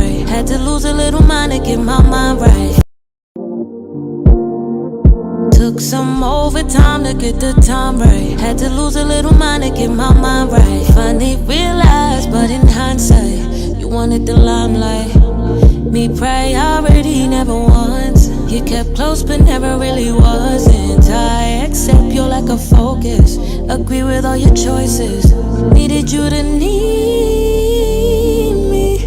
right. Had to lose a little mind to get my mind right. Took some overtime to get the time right. Had to lose a little mind to get my mind right. Finally realized, but in hindsight, you wanted the limelight. Me priority never once. You kept close but never really wasn't. I accept your lack of focus, agree with all your choices. Needed you to need me,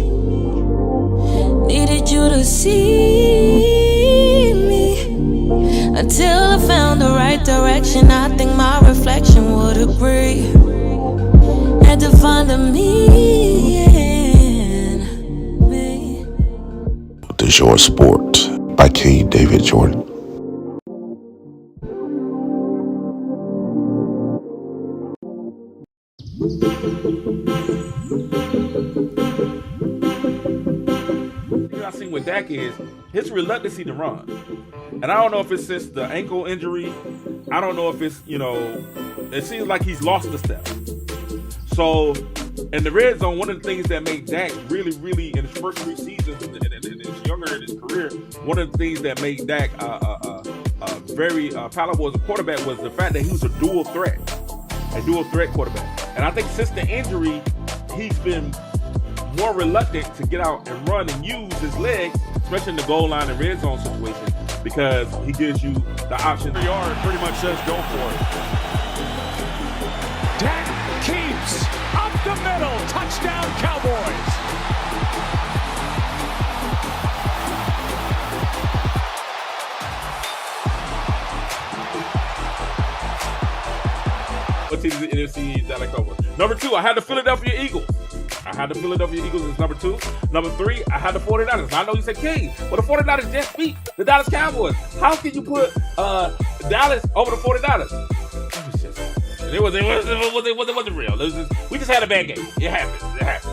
needed you to see me. Until I found the right direction, I think my reflection would agree. Had to find a me in me. The Short Sport by K. David Jordan. I seen with Dak is his reluctancy to run. And I don't know if it's since the ankle injury. I don't know if it's, it seems like he's lost a step. So in the red zone, one of the things that made Dak really, really in his first 3 seasons and his younger in his career, one of the things that made Dak very palatable as a quarterback was the fact that he was a dual threat quarterback. And I think since the injury, he's been more reluctant to get out and run and use his legs, especially in the goal line and red zone situation, because he gives you the option. Yard pretty much says go for it. Dak keeps up the middle. Touchdown, Cowboys. What team is the NFC Dallas Cowboys? Number 2, I had the Philadelphia Eagles. As number 2. Number 3, I had the 49ers. I know you said King, but the 49ers just beat the Dallas Cowboys. How can you put Dallas over the 49ers? It wasn't real. We just had a bad game. It happens.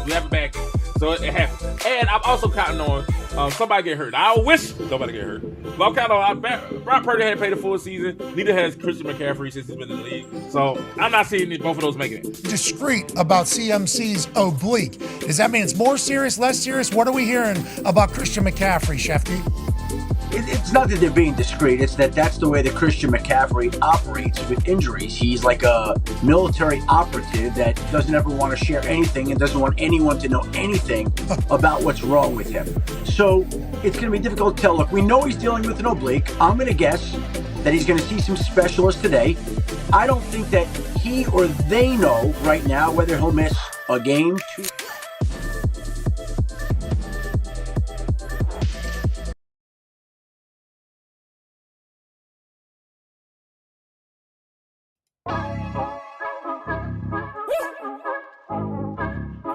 We have a bad game. So it happens. And I'm also counting on somebody get hurt. I wish nobody get hurt. But I'm counting on Brock Purdy hadn't played a full season. Neither has Christian McCaffrey since he's been in the league. So I'm not seeing both of those making it. Discreet about CMC's oblique. Does that mean it's more serious, less serious? What are we hearing about Christian McCaffrey, Shefty? It's not that they're being discreet. It's that's the way that Christian McCaffrey operates with injuries. He's like a military operative that doesn't ever want to share anything and doesn't want anyone to know anything about what's wrong with him. So it's going to be difficult to tell. Look, we know he's dealing with an oblique. I'm going to guess that he's going to see some specialists today. I don't think that he or they know right now whether he'll miss a game, 2.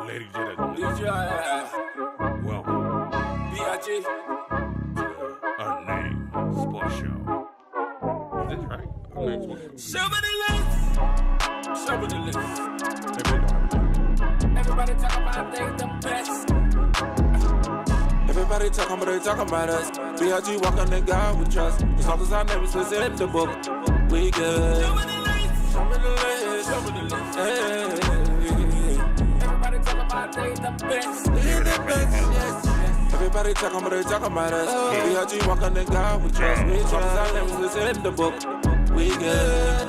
Ladies and gentlemen, welcome to Unnamed Sports Show. Is this right? Unnamed Sports Show. Show me the list. Everybody talking about they the best. Everybody talking about us. BRG walking the God we trust. As long as our name is in the book, we good. Show me the list. Hey. They the best. Yes. Everybody talking about us. BRG walking the God we trust. We trust our names is in the book. We good.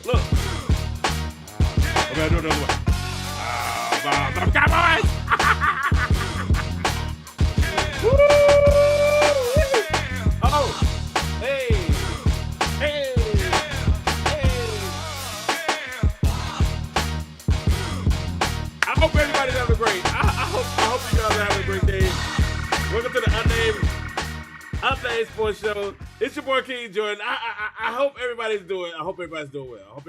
Look. Okay, do another one. Cowboys! Oh, hey. I hope everybody's having a great. I hope you guys are having a great day. Welcome to the Unnamed Sports Show. It's your boy King Jordan. I hope everybody's doing. I hope everybody's doing well.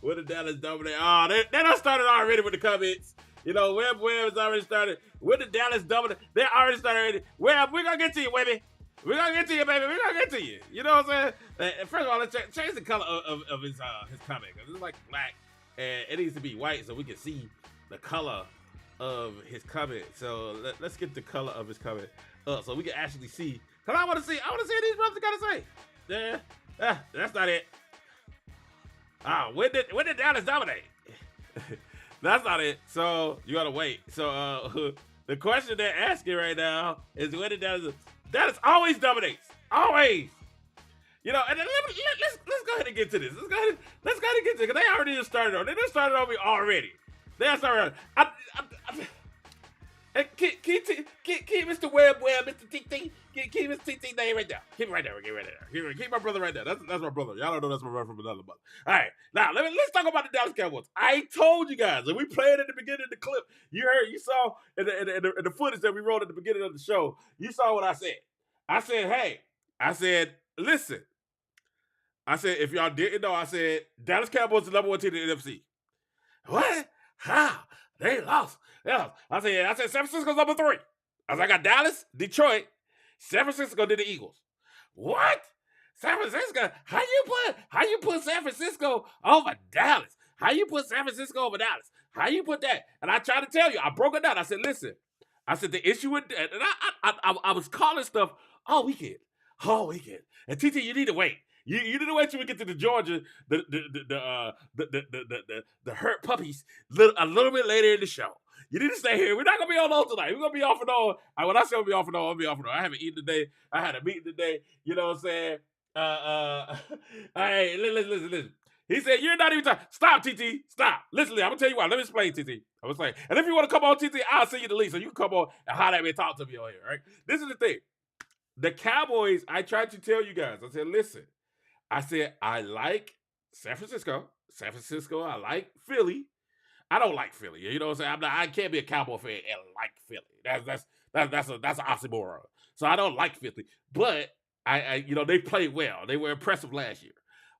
What the Dallas dominate? Oh, they done started already with the comments. Webb has already started. With the Dallas dominate, they already started already. Webb, we're gonna get to you, Webby. We're gonna get to you, baby. We're gonna get to you. You know what I'm saying? First of all, let's change the color of his comic. It's like black, and it needs to be white so we can see the color of his comic. So let's get the color of his comic up so we can actually see. Cause I want to see what these brothers gotta say. Yeah, that's not it. When did Dallas dominate? That's not it. So you gotta wait. So the question they're asking right now is when did Dallas always dominates. Always. You know, and then let's go ahead and get to this. Let's go ahead and get to it because they already just started on. They just started on me already. They started on. Keep Mr. Webb, Mr. T. Keep Mr. T name right there. Keep it right there. Keep my brother right there. That's my brother. Y'all don't know that's my brother from another mother. All right, now let's talk about the Dallas Cowboys. I told you guys, and we played at the beginning of the clip. You saw in the footage that we rolled at the beginning of the show. You saw what I said. I said, listen. I said, if y'all didn't know, I said Dallas Cowboys is the number one team in the NFC. What? How? They lost. Yeah. I said San Francisco's number 3. I got Dallas, Detroit, San Francisco, then the Eagles. What? San Francisco? How you put San Francisco over Dallas? How you put San Francisco over Dallas? How you put that? And I tried to tell you, I broke it down. I said, listen. I said the issue with that, and I was calling stuff all weekend. And TT, you need to wait. You need to wait till we get to the Georgia, the hurt puppies a little bit later in the show. You need to stay here. We're not gonna be on tonight. We're gonna be off and on. When I say we'll be off and on, I'll be off and on. I haven't eaten today. I had a meeting today. You know what I'm saying? Hey, listen. He said, you're not even talking. Stop, TT. Stop. Listen, I'm gonna tell you why. Let me explain, TT. I was saying, and if you want to come on, TT, I'll send you the link so you can come on and holler at me and talk to me on here, right? This is the thing. The Cowboys, I tried to tell you guys. I said, listen. I said, I like San Francisco. I like Philly. I don't like Philly. You know what I'm saying? I can't be a Cowboy fan and like Philly. That's an oxymoron. So I don't like Philly. But I they played well. They were impressive last year.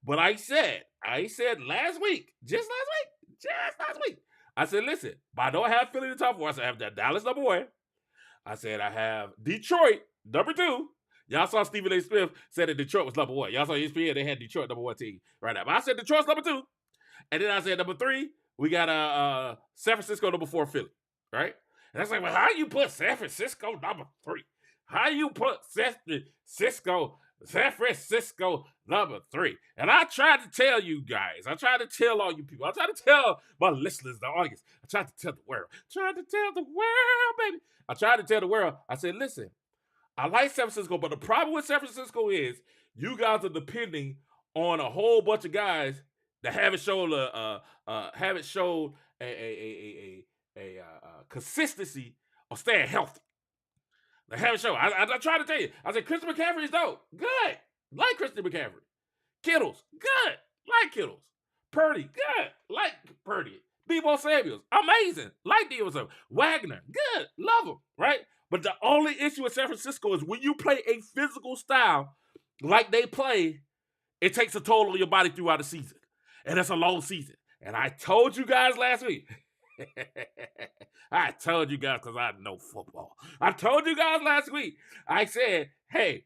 But I said last week, just last week, I said, listen, but I don't have Philly in the top 4. I said, I have Dallas number 1. I said, I have Detroit number 2. Y'all saw Stephen A. Smith said that Detroit was number 1. Y'all saw ESPN, they had Detroit number 1 team right now. But I said Detroit's number 2. And then I said number 3, we got San Francisco number 4, Philly, right? And I was like, well, how you put San Francisco number 3? How you put San Francisco number 3? And I tried to tell you guys. I tried to tell all you people. I tried to tell my listeners, the audience. I tried to tell the world. Baby. I tried to tell the world. I said, listen, I like San Francisco, but the problem with San Francisco is you guys are depending on a whole bunch of guys that haven't shown a consistency of staying healthy. They haven't shown. I tried to tell you. I said Christian McCaffrey is dope. Good. Like Christian McCaffrey. Kittles. Good. Like Kittles. Purdy. Good. Like Purdy. Deebo Samuels. Amazing. Like Deebo Samuels. Wagner. Good. Love him. Right? But the only issue with San Francisco is when you play a physical style like they play, it takes a toll on your body throughout the season. And it's a long season. And I told you guys last week. I told you guys because I know football. I told you guys last week. I said, hey,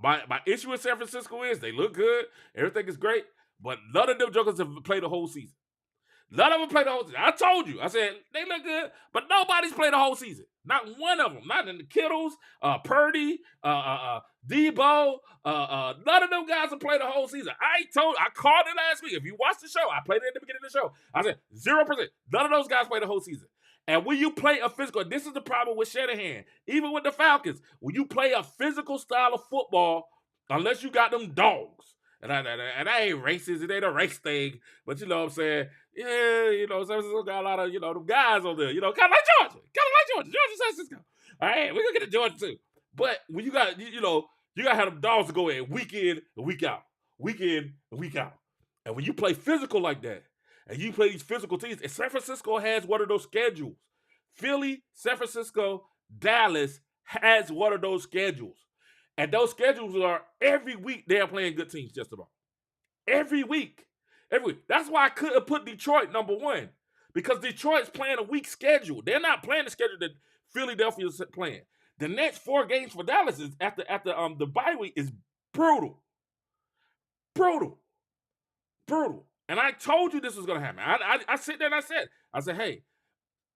my issue with San Francisco is they look good. Everything is great. But none of them jokers have played the whole season. None of them played the whole season. I told you. I said, they look good, but nobody's played the whole season. Not one of them. Not in the Kittles, Purdy, Deebo. None of them guys have played the whole season. I called it last week. If you watched the show, I played it at the beginning of the show. I said 0%. None of those guys played the whole season. And when you play a physical, and this is the problem with Shanahan, even with the Falcons, when you play a physical style of football, unless you got them dogs, and I ain't racist, it ain't a race thing, but you know what I'm saying? Yeah, you know, San Francisco got a lot of, them guys on there, kind of like Georgia. Georgia, San Francisco. All right, we're going to get to Georgia too. But when you got, you got to have them dogs to go in week and week out. Week in and week out. And when you play physical like that, and you play these physical teams, and San Francisco has one of those schedules. Philly, San Francisco, Dallas has one of those schedules. And those schedules are every week they're playing good teams just about. Every week. That's why I couldn't put Detroit number 1. Because Detroit's playing a weak schedule. They're not playing the schedule that Philadelphia's playing. The next 4 games for Dallas is after the bye week is brutal. And I told you this was going to happen. I sit there and I said, hey,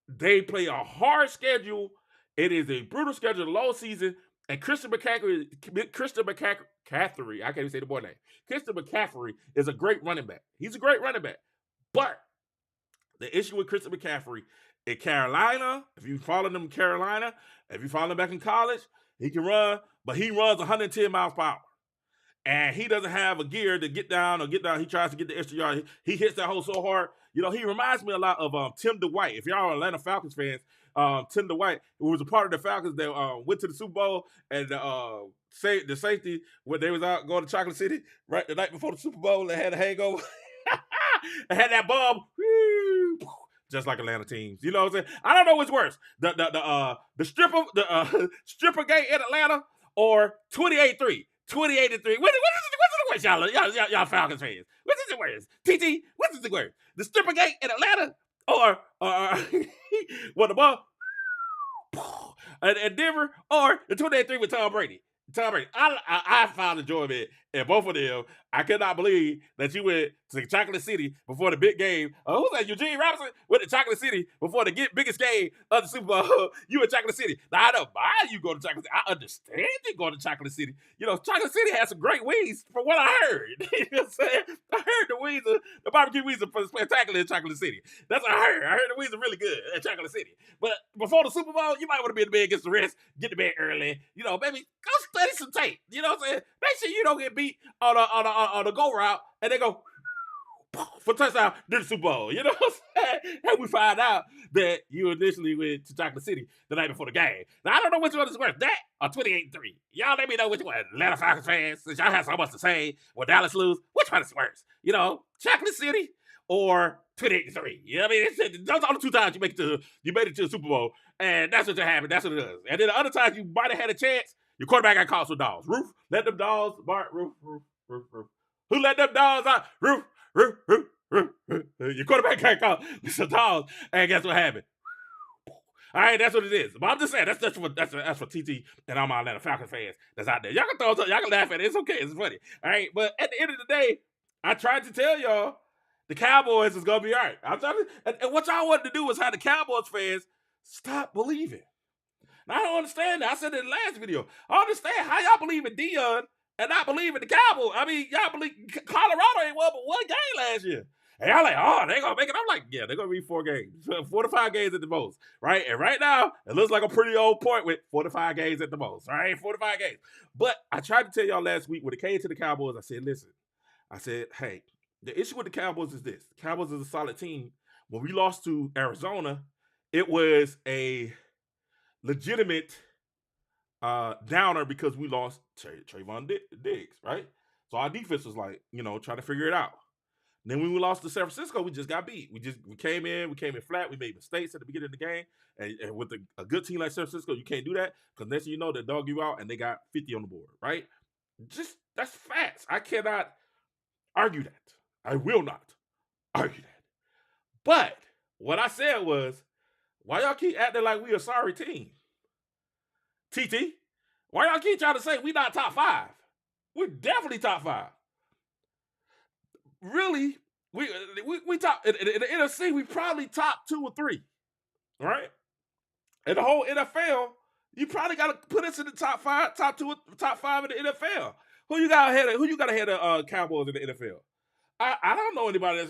they play a hard schedule. It is a brutal schedule, low season, and Christian McCaffrey, I can't even say the boy name. Christian McCaffrey is a great running back. He's a great running back. But the issue with Christian McCaffrey in Carolina, if you follow him in Carolina, if you follow him back in college, he can run, but he runs 110 miles per hour. And he doesn't have a gear to get down. He tries to get the extra yard. He hits that hole so hard. You know, he reminds me a lot of Tim DeWhite. If y'all are Atlanta Falcons fans, Tim DeWhite, who was a part of the Falcons that went to the Super Bowl, and the safety when they was out going to Chocolate City right the night before the Super Bowl, they had a hangover. and had that bomb. Just like Atlanta teams. You know what I'm saying? I don't know what's worse. The stripper gang in Atlanta or 28-3. 28-3. What is it worse, y'all Falcons fans? What is it worse? TT, what is it worse? The stripper gang in Atlanta or the ball in Denver or the 28-3 with Tom Brady? I found enjoyment in both of them. I could not believe that you went to Chocolate City before the big game. Who's that? Eugene Robinson went to Chocolate City before the biggest game of the Super Bowl. You in Chocolate City. Now, I don't mind you going to Chocolate City. I understand you going to Chocolate City. You know, Chocolate City has some great wings from what I heard. You know what I'm saying? I heard the barbecue wings are spectacular in Chocolate City. That's what I heard. I heard the wings are really good at Chocolate City. But before the Super Bowl, you might want to be in the bed against the rest, get to bed early. You know, baby, go study some tape. You know what I'm saying? Make sure you don't get beat on the go route and they go for touchdown to the Super Bowl. You know what I'm saying? And we find out that you initially went to Chocolate City the night before the game. Now, I don't know which one is worse, that or 28-3. Y'all let me know which one. Atlanta Falcons fans, since y'all have so much to say when Dallas lose, which one is worse? You know, Chocolate City or 28-3. You know what I mean? Those are the 2 times you made it to the Super Bowl, and that's what happened. That's what it is. And then the other times you might have had a chance, your quarterback got caught with dogs. Roof, let them dogs bark. Roof. Who let them dogs out? Roof. Your quarterback got caught with some dogs, and guess what happened? All right, that's what it is. But I'm just saying that's for TT and all my Atlanta Falcons fans that's out there. Y'all can laugh at it. It's okay. It's funny. All right, but at the end of the day, I tried to tell y'all the Cowboys is gonna be all right. I'm trying to, and what y'all wanted to do was have the Cowboys fans stop believing. Now, I don't understand that. I said in the last video. I understand how y'all believe in Dion and not believe in the Cowboys. I mean, y'all believe Colorado ain't won but 1 game last year. And y'all like, oh, they gonna make it. I'm like, yeah, they're gonna be 4 games. 4 to 5 games at the most. Right? And right now, it looks like a pretty old point with 4 to 5 games at the most. Right? 4 to 5 games. But I tried to tell y'all last week when it came to the Cowboys, I said, listen, hey, the issue with the Cowboys is this. The Cowboys is a solid team. When we lost to Arizona, it was a legitimate downer because we lost Trayvon Diggs, right? So our defense was like, trying to figure it out. And then when we lost to San Francisco, we just got beat. We came in flat. We made mistakes at the beginning of the game. And with a good team like San Francisco, you can't do that because next thing you know, they dog you out and they got 50 on the board, right? That's facts. I cannot argue that. I will not argue that. But what I said was, why y'all keep acting like we a sorry team? TT, why y'all keep trying to say we not top 5? We're definitely top 5. Really, we top in the NFC. We probably top 2 or 3, right? In the whole NFL, you probably got to put us in the top 5, top 2, top 5 in the NFL. Who you got ahead of Cowboys in the NFL? I don't know anybody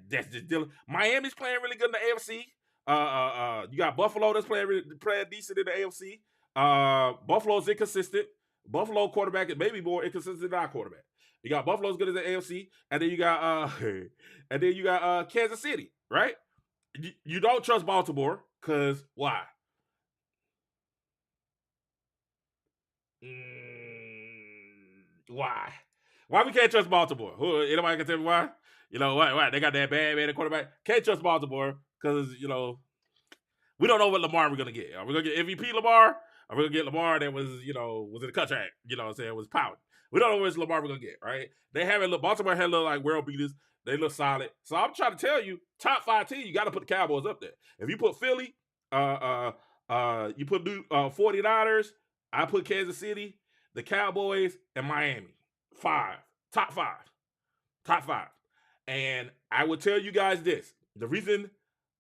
that's just dealing. Miami's playing really good in the AFC. You got Buffalo that's playing decent in the AFC. Buffalo's inconsistent. Buffalo quarterback is maybe more inconsistent than our quarterback. You got Buffalo's good as the AFC, and then you got Kansas City, right? You don't trust Baltimore because why? Why? Why we can't trust Baltimore? Anybody can tell me why? Why? They got that bad man at quarterback. Can't trust Baltimore because, we don't know what Lamar we're going to get. Are we going to get MVP Lamar? Are we going to get Lamar that was in the contract? What I'm saying? Was powered. We don't know which Lamar we're going to get, right? Baltimore had look like world beaters. They look solid. So I'm trying to tell you, top 5 team, you got to put the Cowboys up there. If you put Philly, You put 49ers. I put Kansas City, the Cowboys, and Miami. Top five. And I will tell you guys this. The reason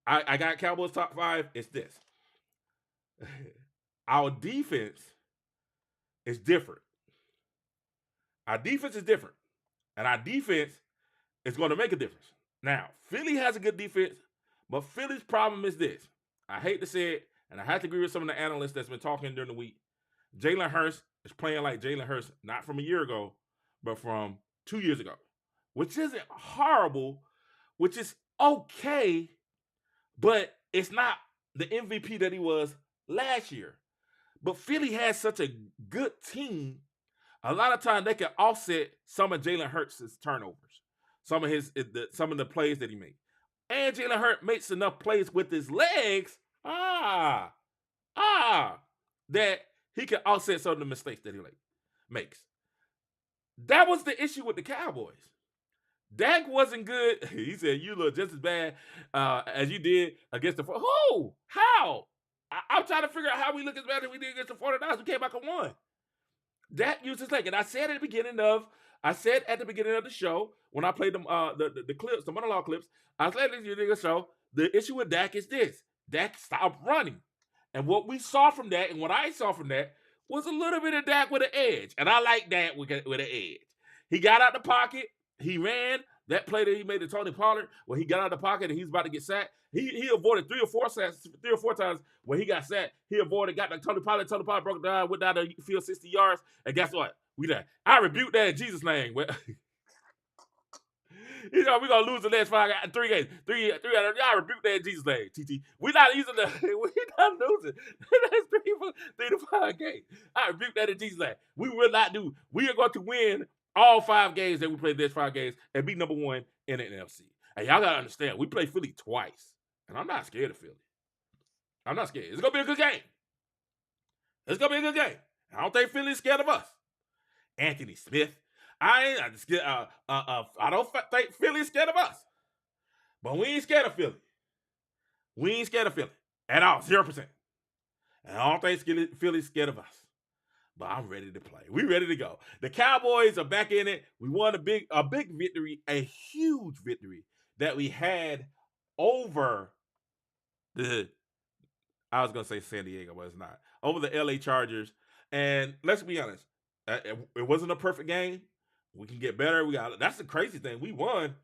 I got Cowboys top 5 is this. Our defense is different. Our defense is different. And our defense is going to make a difference. Now, Philly has a good defense, but Philly's problem is this. I hate to say it, and I have to agree with some of the analysts that's been talking during the week. Jalen Hurts is playing like Jalen Hurts, not from a year ago, but from 2 years ago, which isn't horrible, which is okay, but it's not the MVP that he was last year. But Philly has such a good team. A lot of times they can offset some of Jalen Hurts' turnovers, some of the plays that he made. And Jalen Hurts makes enough plays with his legs, that he can offset some of the mistakes that he makes. That was the issue with the Cowboys. Dak wasn't good. He said, you look just as bad as you did against the... Who? How? I'm trying to figure out how we look as bad as we did against the 49ers. We came back and won. Dak used his leg. And I said at the beginning of the show, when I played the clips, the monologue clips, I said at the beginning of the show, the issue with Dak is this. Dak stopped running. And what we saw from that, and what I saw from that, was a little bit of Dak with an edge. And I like Dak with an edge. He got out the pocket. He ran. That play that he made to Tony Pollard, where he got out of the pocket and he was about to get sacked, he avoided three or four times when he got sacked. He avoided, got to Tony Pollard. Tony Pollard broke down, went down the field 60 yards, and guess what? We done. I rebuked that in Jesus' name. We're going to lose the next 3 games. I rebuke that in Jesus' name, TT. We're not losing the next 3 to 5 games. I rebuke that in Jesus' name. We will not do. We are going to win all 5 games that we played this 5 games and be number 1 in the NFC. And y'all got to understand, we played Philly twice. And I'm not scared of Philly. I'm not scared. It's going to be a good game. It's going to be a good game. I don't think Philly's scared of us. Anthony Smith. I don't think Philly's scared of us. But we ain't scared of Philly. We ain't scared of Philly at all. 0%. And I don't think Philly's scared of us. But I'm ready to play. We ready to go. The Cowboys are back in it. We won a big victory, a huge victory that we had over I was going to say San Diego, but it's not. Over the LA Chargers. And let's be honest, it wasn't a perfect game. We can get better. That's the crazy thing. We won,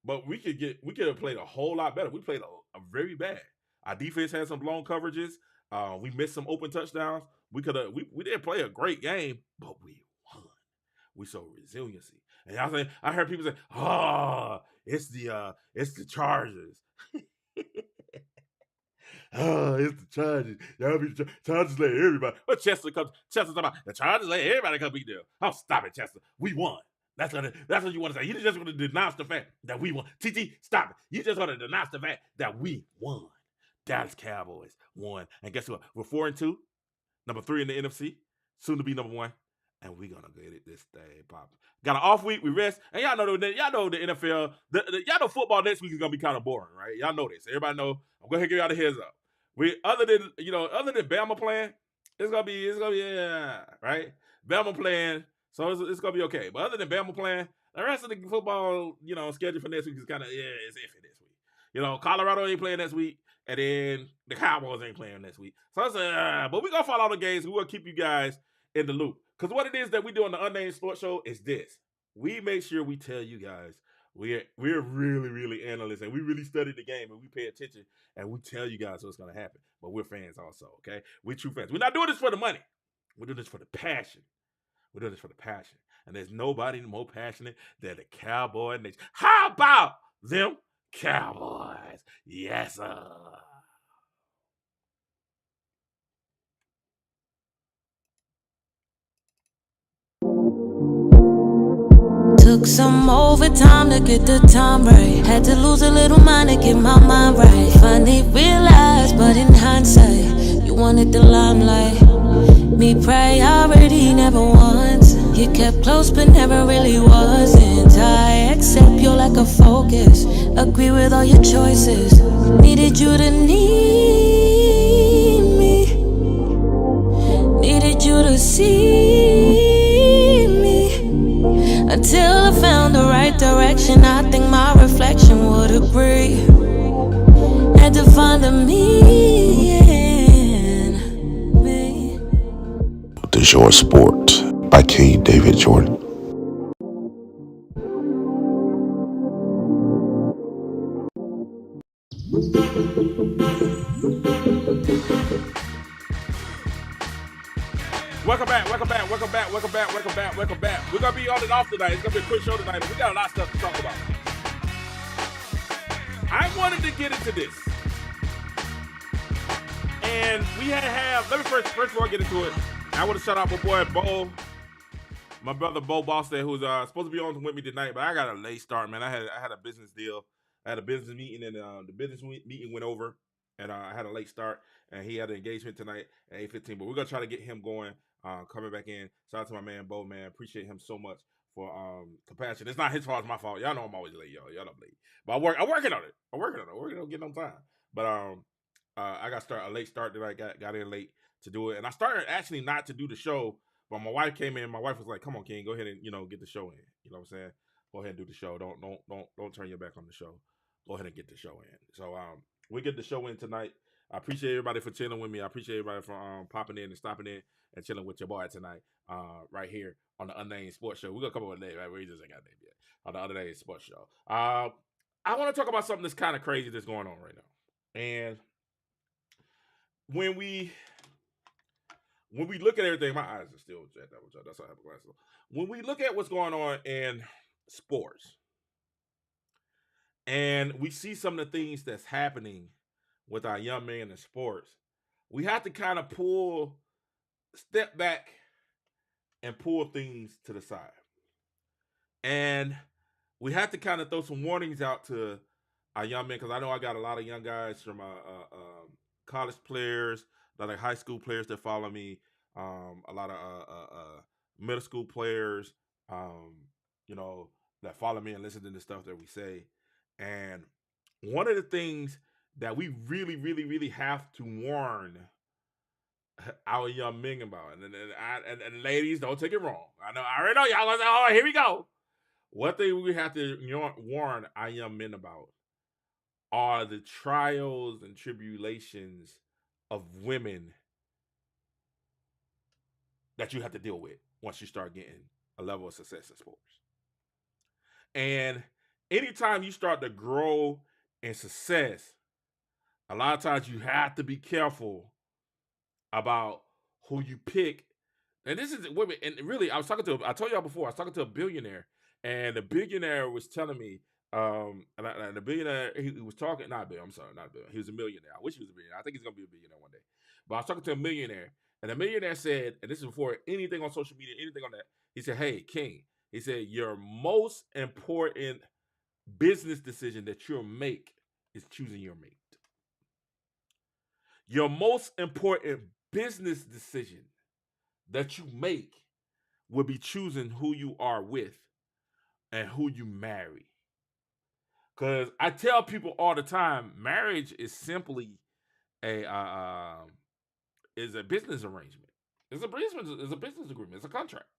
but we could have played a whole lot better. We played a very bad. Our defense had some blown coverages. We missed some open touchdowns. We didn't play a great game, but we won. We showed resiliency. And I heard people say, "Oh, it's the Chargers." Oh, it's the Chargers. Y'all be the Chargers let everybody. But Chester talking about the Chargers let everybody come beat them. Oh, stop it, Chester. We won. That's what you want to say. You just want to denounce the fact that we won. TT, stop it. You just want to denounce the fact that we won. Dallas Cowboys won. And guess what? We're 4-2. Number 3 in the NFC. Soon to be number 1. And we're going to get it this day, Pop. Got an off week. We rest. And y'all know the NFL. Y'all know football next week is going to be kind of boring, right? Y'all know this. Everybody know. I'm going to give y'all the heads up. Other than Bama playing, it's gonna be right. Bama playing, so it's gonna be okay. But other than Bama playing, the rest of the football, schedule for next week is kind of it's iffy this week. Colorado ain't playing next week, and then the Cowboys ain't playing next week. So it's but we gonna follow all the games. We will keep you guys in the loop, because what it is that we do on the Unnamed Sports Show is this: we make sure we tell you guys. We're really, really analysts, and we really study the game, and we pay attention, and we tell you guys what's going to happen. But we're fans also, okay? We're true fans. We're not doing this for the money. We're doing this for the passion. We're doing this for the passion. And there's nobody more passionate than the Cowboy Nation. How about them Cowboys? Yes, sir. Took some overtime to get the time right. Had to lose a little mind to get my mind right. Finally realized, but in hindsight, you wanted the limelight. Me priority never once. You kept close but never really wasn't. I accept your lack of focus. Agree with all your choices. Needed you to need me. to see me. Until I found the right direction, I think my reflection would agree. Had to find the me in me. The Joy Sport by K. David Jordan. Welcome back. We're gonna be on and off tonight. It's gonna be a quick show tonight, but we got a lot of stuff to talk about. I wanted to get into this. And we had to have, let me first before I get into it, I want to shout out my boy Bo, my brother Bo Boston, who's supposed to be on with me tonight, but I got a late start, man. I had a business deal. I had a business meeting, and the business meeting went over, and I had a late start, and he had an engagement tonight at 8:15, but we're going to try to get him going, coming back in. Shout out to my man Bo, man. Appreciate him so much for compassion. It's not his fault, it's my fault. Y'all know I'm always late, y'all. Y'all know I'm late. But I'm working on it. I'm working on getting on time. But I got a late start that I got in late to do it. And I started actually not to do the show, but my wife came in. My wife was like, "Come on, King, go ahead and get the show in." You know what I'm saying? Go ahead and do the show. Don't turn your back on the show. Go ahead and get the show in. So we get the show in tonight. I appreciate everybody for chilling with me. I appreciate everybody for popping in and stopping in and chilling with your boy tonight. Right here on the Unnamed Sports Show. We're gonna come up with a name, right? We just ain't got a name yet. On the Unnamed Sports Show. I want to talk about something that's kind of crazy that's going on right now. And when we look at everything, my eyes are still jacked up. That's why I have a glass on. When we look at what's going on in sports, and we see some of the things that's happening with our young men in sports, we have to kind of step back and pull things to the side. And we have to kind of throw some warnings out to our young men, because I know I got a lot of young guys from college players, a lot of high school players that follow me, a lot of middle school players, that follow me and listen to the stuff that we say. And one of the things that we really, really, really have to warn our young men about, and ladies, don't take it wrong. I already know y'all gonna say, "Oh, here we go." One thing we have to warn our young men about are the trials and tribulations of women that you have to deal with once you start getting a level of success in sports. And anytime you start to grow in success, a lot of times you have to be careful about who you pick. And this is women. And really, I told y'all before, I was talking to a billionaire, and the billionaire was telling me, and the billionaire, he was talking, not a billionaire, I'm sorry, not a billionaire. He was a millionaire. I wish he was a billionaire. I think he's going to be a billionaire one day. But I was talking to a millionaire, and the millionaire said, and this is before anything on social media, anything on that, he said, "Hey, King," he said, "your most important business decision that you'll make is choosing your mate. Your most important business decision that you make will be choosing who you are with and who you marry." Because I tell people all the time, marriage is simply a business arrangement. It's a business agreement. It's a contract,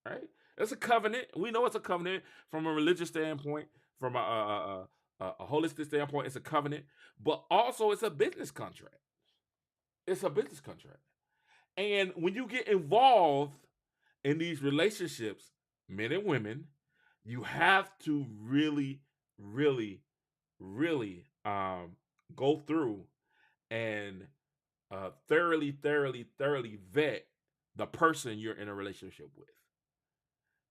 right? It's a covenant. We know it's a covenant from a religious standpoint, from a holistic standpoint. It's a covenant, but also it's a business contract. It's a business contract. And when you get involved in these relationships, men and women, you have to really, really, really go through and thoroughly vet the person you're in a relationship with.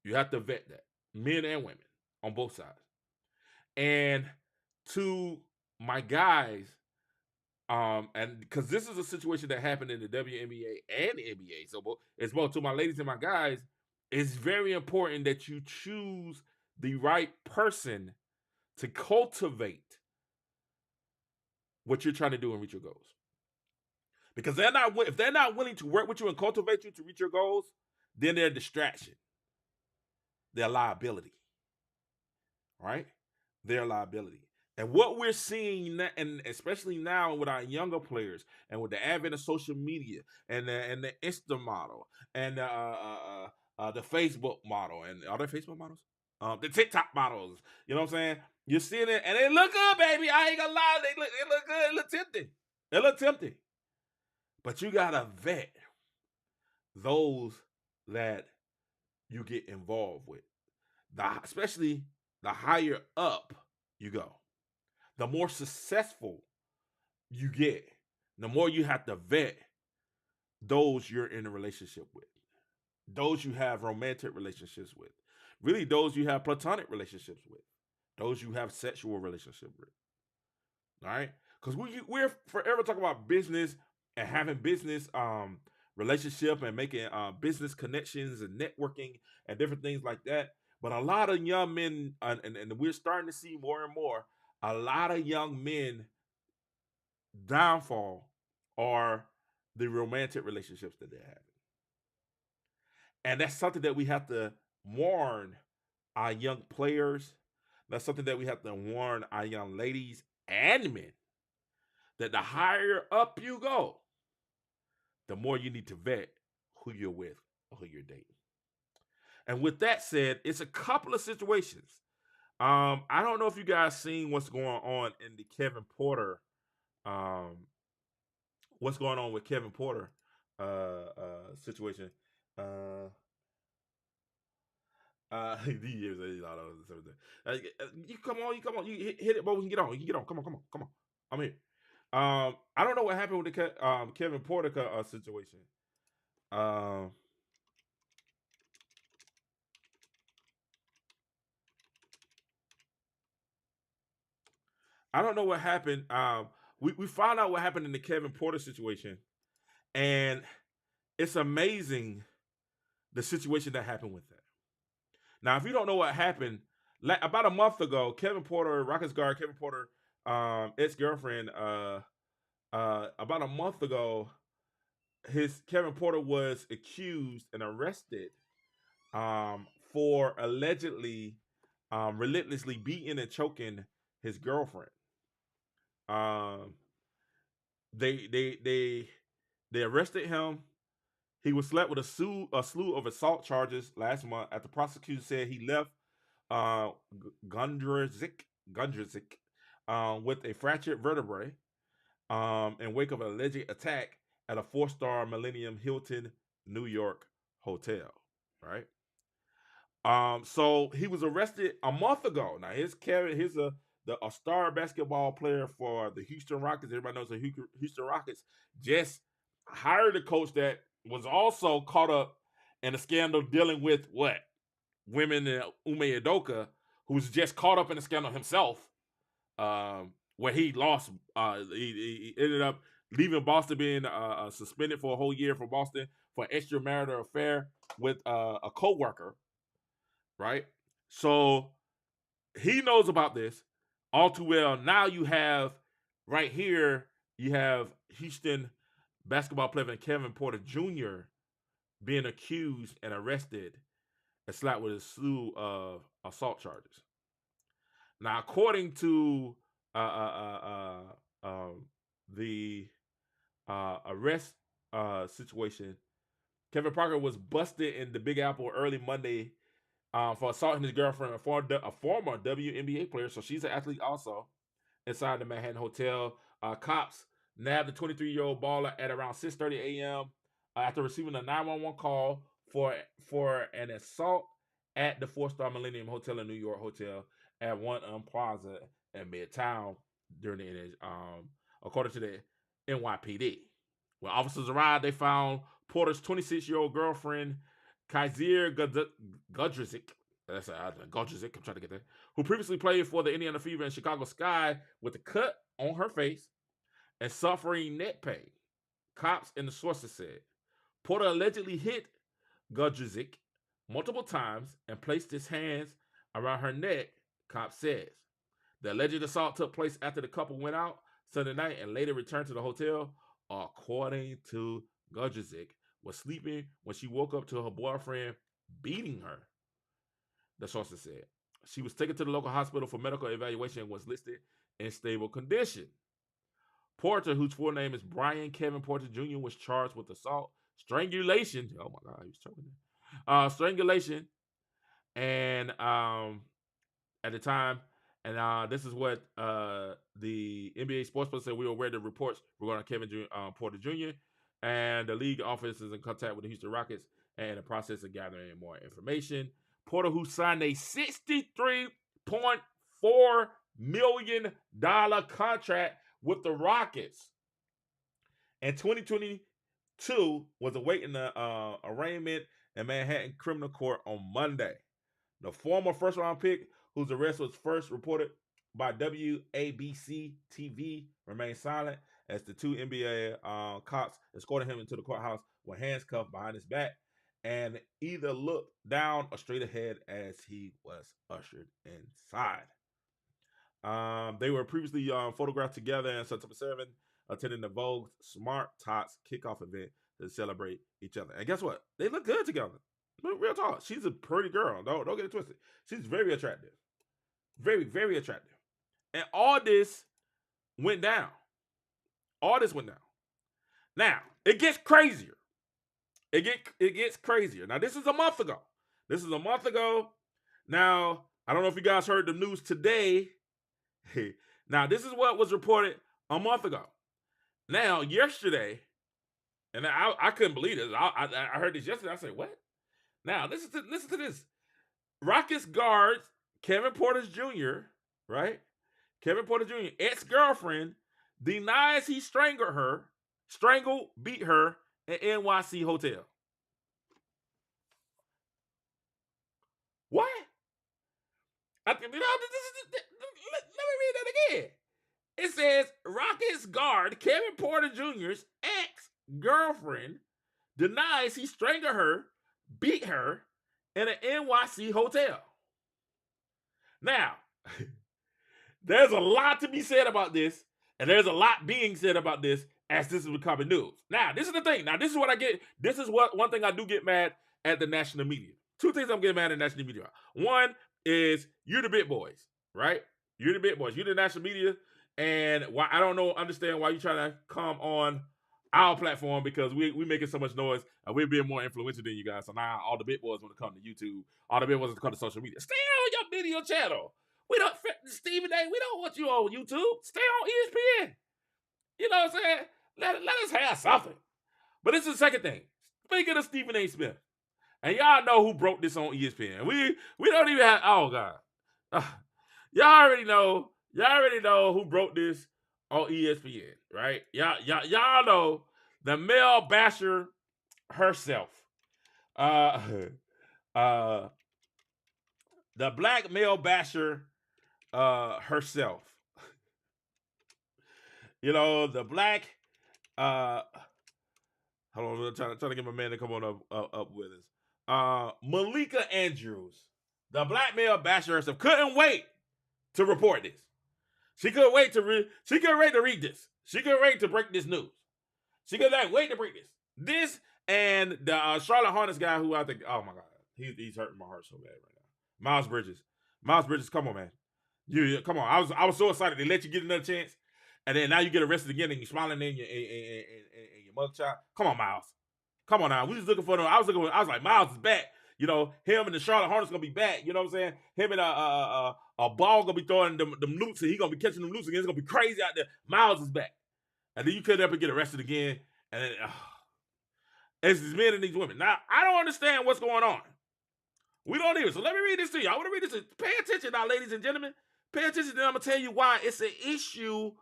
You have to vet that, men and women, on both sides. And to my guys, and because this is a situation that happened in the WNBA and the NBA, so it's both to my ladies and my guys, it's very important that you choose the right person to cultivate what you're trying to do and reach your goals. Because if they're not willing to work with you and cultivate you to reach your goals, then they're a distraction. They're a liability. Right? They're a liability. And what we're seeing, and especially now with our younger players, and with the advent of social media and the Insta model and the Facebook model, and are there Facebook models? The TikTok models. You know what I'm saying? You're seeing it, and they look good, baby. I ain't gonna lie, they look good. It look tempting. It look tempting. But you gotta vet those that you get involved with. Especially the higher up you go, the more successful you get, the more you have to vet those you're in a relationship with, those you have romantic relationships with, really those you have platonic relationships with, those you have sexual relationships with. All right, because we're forever talking about business and having business relationship and making business connections and networking and different things like that. But a lot of young men, and we're starting to see more and more, a lot of young men downfall are the romantic relationships that they have. And that's something that we have to warn our young players. That's something that we have to warn our young ladies and men, that the higher up you go, the more you need to vet who you're with or who you're dating. And with that said, it's a couple of situations. I don't know if you guys seen what's going on in the Kevin Porter what's going on with Kevin Porter situation. You come on, you hit it, but we can get on. You can get on. Come on. I'm here. I don't know what happened with the Kevin Porter situation. I don't know what happened. We found out what happened in the Kevin Porter situation, and it's amazing the situation that happened with that. Now, if you don't know what happened, about a month ago, Kevin Porter, Rockets guard Kevin Porter, ex-girlfriend, about a month ago, Kevin Porter was accused and arrested for allegedly relentlessly beating and choking his girlfriend. They arrested him. He was slapped with a slew of assault charges last month after prosecutors said he left Gundrizik with a fractured vertebrae in wake of an alleged attack at a 4-star Millennium Hilton New York hotel. Right. So he was arrested a month ago. Now here's a star basketball player for the Houston Rockets. Everybody knows the Houston Rockets just hired a coach that was also caught up in a scandal dealing with what? Women in Ume Udoka, who's just caught up in a scandal himself, where he lost. He ended up leaving Boston, being suspended for a whole year from Boston for extramarital affair with a co-worker. Right? So he knows about this all too well. Now you have right here, you have Houston basketball player Kevin Porter Jr. being accused and arrested and slapped with a slew of assault charges. Now, according to the arrest situation, Kevin Parker was busted in the Big Apple early Monday for assaulting his girlfriend, a former WNBA player, so she's an athlete also, inside the Manhattan Hotel. Cops nabbed the 23-year-old baller at around 6:30 a.m. After receiving a 911 call for an assault at the 4-star Millennium Hotel in New York Hotel at One Plaza in Midtown during the according to the NYPD. When officers arrived, they found Porter's 26-year-old girlfriend, Kaiser Gudrizik, I'm trying to get that, who previously played for the Indiana Fever and Chicago Sky, with a cut on her face and suffering neck pain. Cops and the sources said Porter allegedly hit Gudrizik multiple times and placed his hands around her neck, cops says. The alleged assault took place after the couple went out Sunday night and later returned to the hotel. According to Gudrizik, was sleeping when she woke up to her boyfriend beating her, the sources said. She was taken to the local hospital for medical evaluation and was listed in stable condition. Porter, whose full name is Brian Kevin Porter Jr., was charged with assault, strangulation. Oh my God, he was choking there. Strangulation, and at the time, and this is what the NBA sports person said. We were aware of the reports regarding Kevin Porter Jr. and the league office is in contact with the Houston Rockets and in the process of gathering more information. Porter, who signed a $63.4 million contract with the Rockets in 2022, was awaiting the arraignment in Manhattan criminal court on Monday. The former first-round pick, whose arrest was first reported by WABC TV, remained silent as the two NBA cops escorted him into the courthouse with hands cuffed behind his back and either looked down or straight ahead as he was ushered inside. They were previously photographed together on September 7th, attending the Vogue Smart Tots kickoff event to celebrate each other. And guess what? They look good together. Real talk. She's a pretty girl. Don't get it twisted. She's very attractive. Very, very attractive. And all this went down. All this went down. Now, it gets crazier. It gets crazier. Now, this is a month ago. Now, I don't know if you guys heard the news today. Now, this is what was reported a month ago. Now, yesterday, and I couldn't believe this. I heard this yesterday. I said, what? Now, listen to this. Rockets guard Kevin Porter Jr., right? Kevin Porter Jr., ex-girlfriend, denies he beat her at NYC hotel. What? Let me read that again. It says Rockets guard Kevin Porter Jr.'s ex-girlfriend denies he strangled her, beat her in an NYC hotel. Now, there's a lot to be said about this, and there's a lot being said about this as this is becoming news. Now, this is the thing. Now, this is what I get. This is what one thing I do get mad at the national media. Two things I'm getting mad at the national media. One is you're the big boys, right? You're the big boys. You're the national media, and why I don't understand why you trying to come on our platform because we making so much noise and we're being more influential than you guys. So now all the big boys want to come to YouTube. All the big boys want to come to social media. Stay on your video channel. We don't, Stephen A. We don't want you on YouTube. Stay on ESPN. You know what I'm saying? Let us have something. But this is the second thing. Speaking of Stephen A. Smith, and y'all know who broke this on ESPN. We don't even have. Oh God, y'all already know who broke this on ESPN, right? Y'all know the male basher herself. The black male basher herself. You know, the black hold on, I'm trying to get my man to come on up with us. Malika Andrews, the black male basher herself, couldn't wait to report this. She couldn't wait to read this. She couldn't wait to break this news. She couldn't wait to break this. This and the Charlotte Hornets guy who I think, oh my God, he's hurting my heart so bad right now. Miles Bridges, come on, man. You come on. I was so excited. They let you get another chance, and then now you get arrested again, and you're smiling in your mugshot. Come on, Miles. Come on now. We was looking for them. I was like, Miles is back. You know, him and the Charlotte Hornets gonna be back. You know what I'm saying? Him and a ball gonna be throwing them loops, and he gonna be catching them loops again. It's gonna be crazy out there. Miles is back, and then you could ever get arrested again, and then it's these men and these women. Now I don't understand what's going on. We don't either. So let me read this to you. I want to read this. Pay attention now, ladies and gentlemen. Pay attention. Then I'm gonna tell you why it's an issue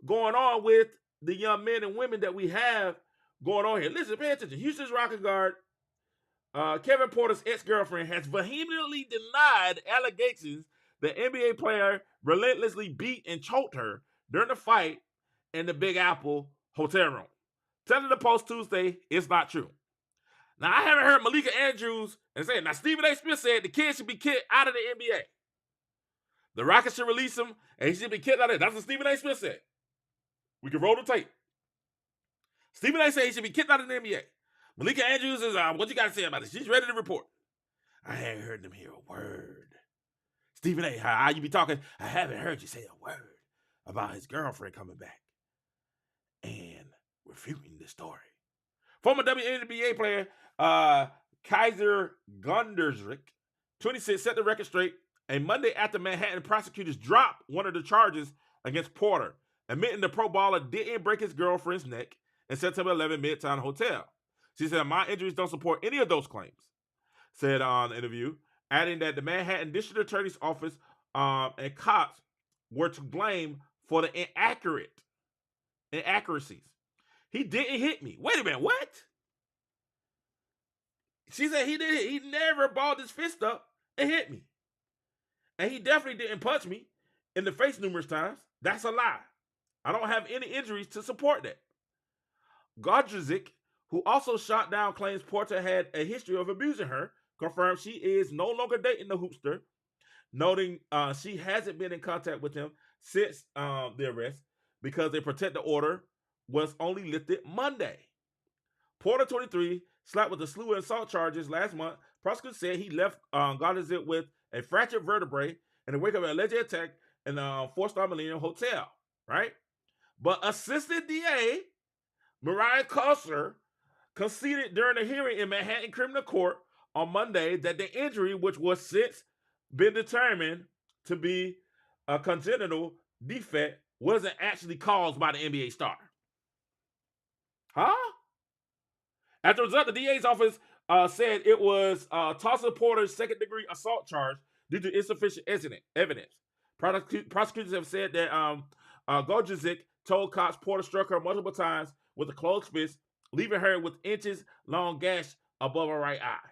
going on with the young men and women that we have going on here. Listen, pay attention. Houston's Rocket guard Kevin Porter's ex-girlfriend has vehemently denied allegations the NBA player relentlessly beat and choked her during the fight in the Big Apple hotel room. Telling the Post Tuesday it's not true. Now, I haven't heard Malika Andrews and say it. Now, Stephen A. Smith said the kid should be kicked out of the NBA. The Rockets should release him, and he should be kicked out of it. That's what Stephen A. Smith said. We can roll the tape. Stephen A. said he should be kicked out of the NBA. Malika Andrews is, what you got to say about this? She's ready to report. I haven't heard them hear a word. Stephen A., how you be talking? I haven't heard you say a word. about his girlfriend coming back and refuting the story. Former WNBA player Kaiser Gundersrick, 26, set the record straight a Monday after Manhattan prosecutors dropped one of the charges against Porter, admitting the pro baller didn't break his girlfriend's neck in September 11 Midtown Hotel. She said, "My injuries don't support any of those claims," said on the interview, adding that the Manhattan District Attorney's Office and cops were to blame for the inaccuracies. He didn't hit me. Wait a minute, what? She said he did. He never balled his fist up and hit me. And he definitely didn't punch me in the face numerous times. That's a lie. I don't have any injuries to support that. Godrzik, who also shot down claims Porter had a history of abusing her, confirmed she is no longer dating the hoopster, noting she hasn't been in contact with him since the arrest because a protective order was only lifted Monday. Porter, 23, slapped with a slew of assault charges last month. Prosecutors said he left Godrzik with a fractured vertebrae in the wake of an alleged attack in a four-star Millennium Hotel, right? But Assistant DA Mariah Koster conceded during a hearing in Manhattan Criminal Court on Monday that the injury, which was since been determined to be a congenital defect, wasn't actually caused by the NBA star. Huh? As a result, the DA's office said it was Tulsa Porter's second-degree assault charge due to insufficient evidence. Prosecutors have said that Godrzik told cops Porter struck her multiple times with a closed fist, leaving her with inches-long gash above her right eye.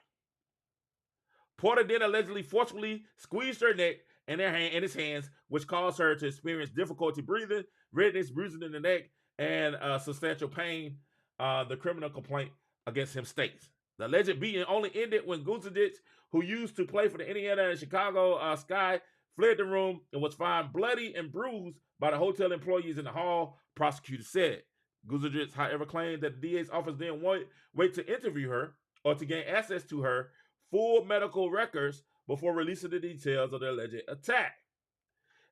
Porter then allegedly forcefully squeezed her neck and his hands, which caused her to experience difficulty breathing, redness, bruising in the neck, and substantial pain. The criminal complaint against him states. The alleged beating only ended when Guzadich, who used to play for the Indiana and Chicago Sky, fled the room and was found bloody and bruised by the hotel employees in the hall, prosecutors said. Guzadich, however, claimed that the DA's office didn't wait to interview her or to gain access to her full medical records before releasing the details of the alleged attack.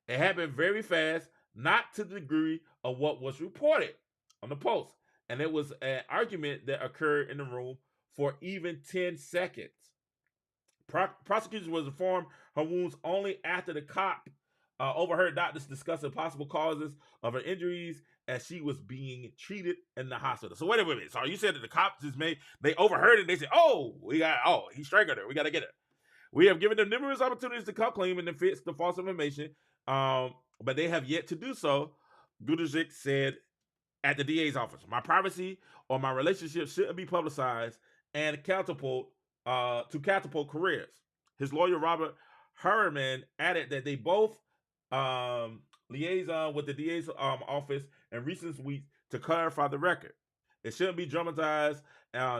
It happened very fast, not to the degree of what was reported on the Post. And it was an argument that occurred in the room for even 10 seconds. Prosecutors was informed her wounds only after the cop overheard doctors discussing possible causes of her injuries as she was being treated in the hospital. So wait a minute. So you said that the cops they overheard it. They said, he strangled her. We got to get her. We have given them numerous opportunities to come clean and to fix the false information, but they have yet to do so. Gudzik said at the DA's office, "My privacy or my relationship shouldn't be publicized and catapult careers." His lawyer, Robert Harriman, added that they both liaison with the DA's office in recent weeks to clarify the record. It shouldn't be dramatized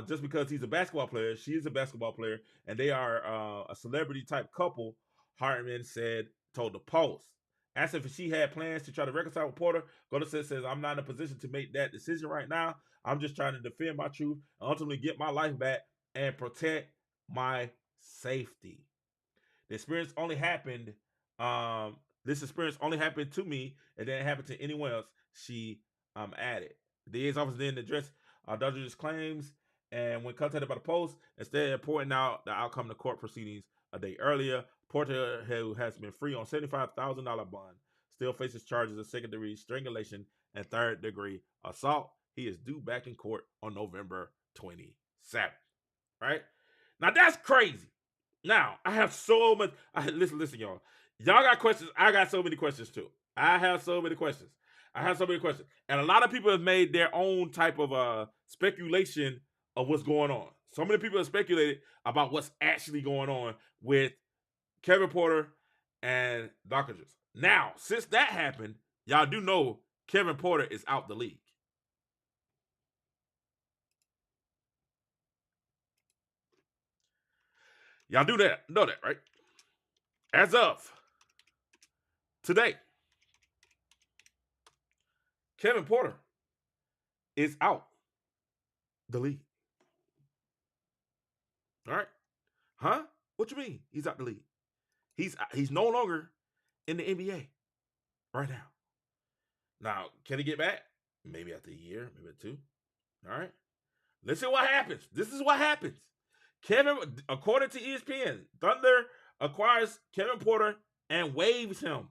just because he's a basketball player. She is a basketball player, and they are a celebrity-type couple, Harriman told the Post. Asked if she had plans to try to reconcile with Porter, Godrzik says, "I'm not in a position to make that decision right now. I'm just trying to defend my truth and ultimately get my life back and protect my safety. This experience only happened to me. It didn't happen to anyone else," she added. The DA's office then addressed Dodgers' claims, and when contacted by the Post, instead of pointing out the outcome of the court proceedings a day earlier, Porter, who has been free on $75,000 bond, still faces charges of second-degree strangulation and third-degree assault. He is due back in court on November 27th. Right? Now, that's crazy. Now, I have so much. Listen, y'all. Y'all got questions. I got so many questions, too. I have so many questions. And a lot of people have made their own type of speculation of what's going on. So many people have speculated about what's actually going on with Kevin Porter and Doctors. Now, since that happened, y'all do know Kevin Porter is out the league. Y'all know that, right? As of today, Kevin Porter is out the league. All right? Huh? What you mean? He's out the league. He's no longer in the NBA right now. Now, can he get back? Maybe after a year, maybe 2. All right. Let's see what happens. This is what happens. According to ESPN, Thunder acquires Kevin Porter and waives him.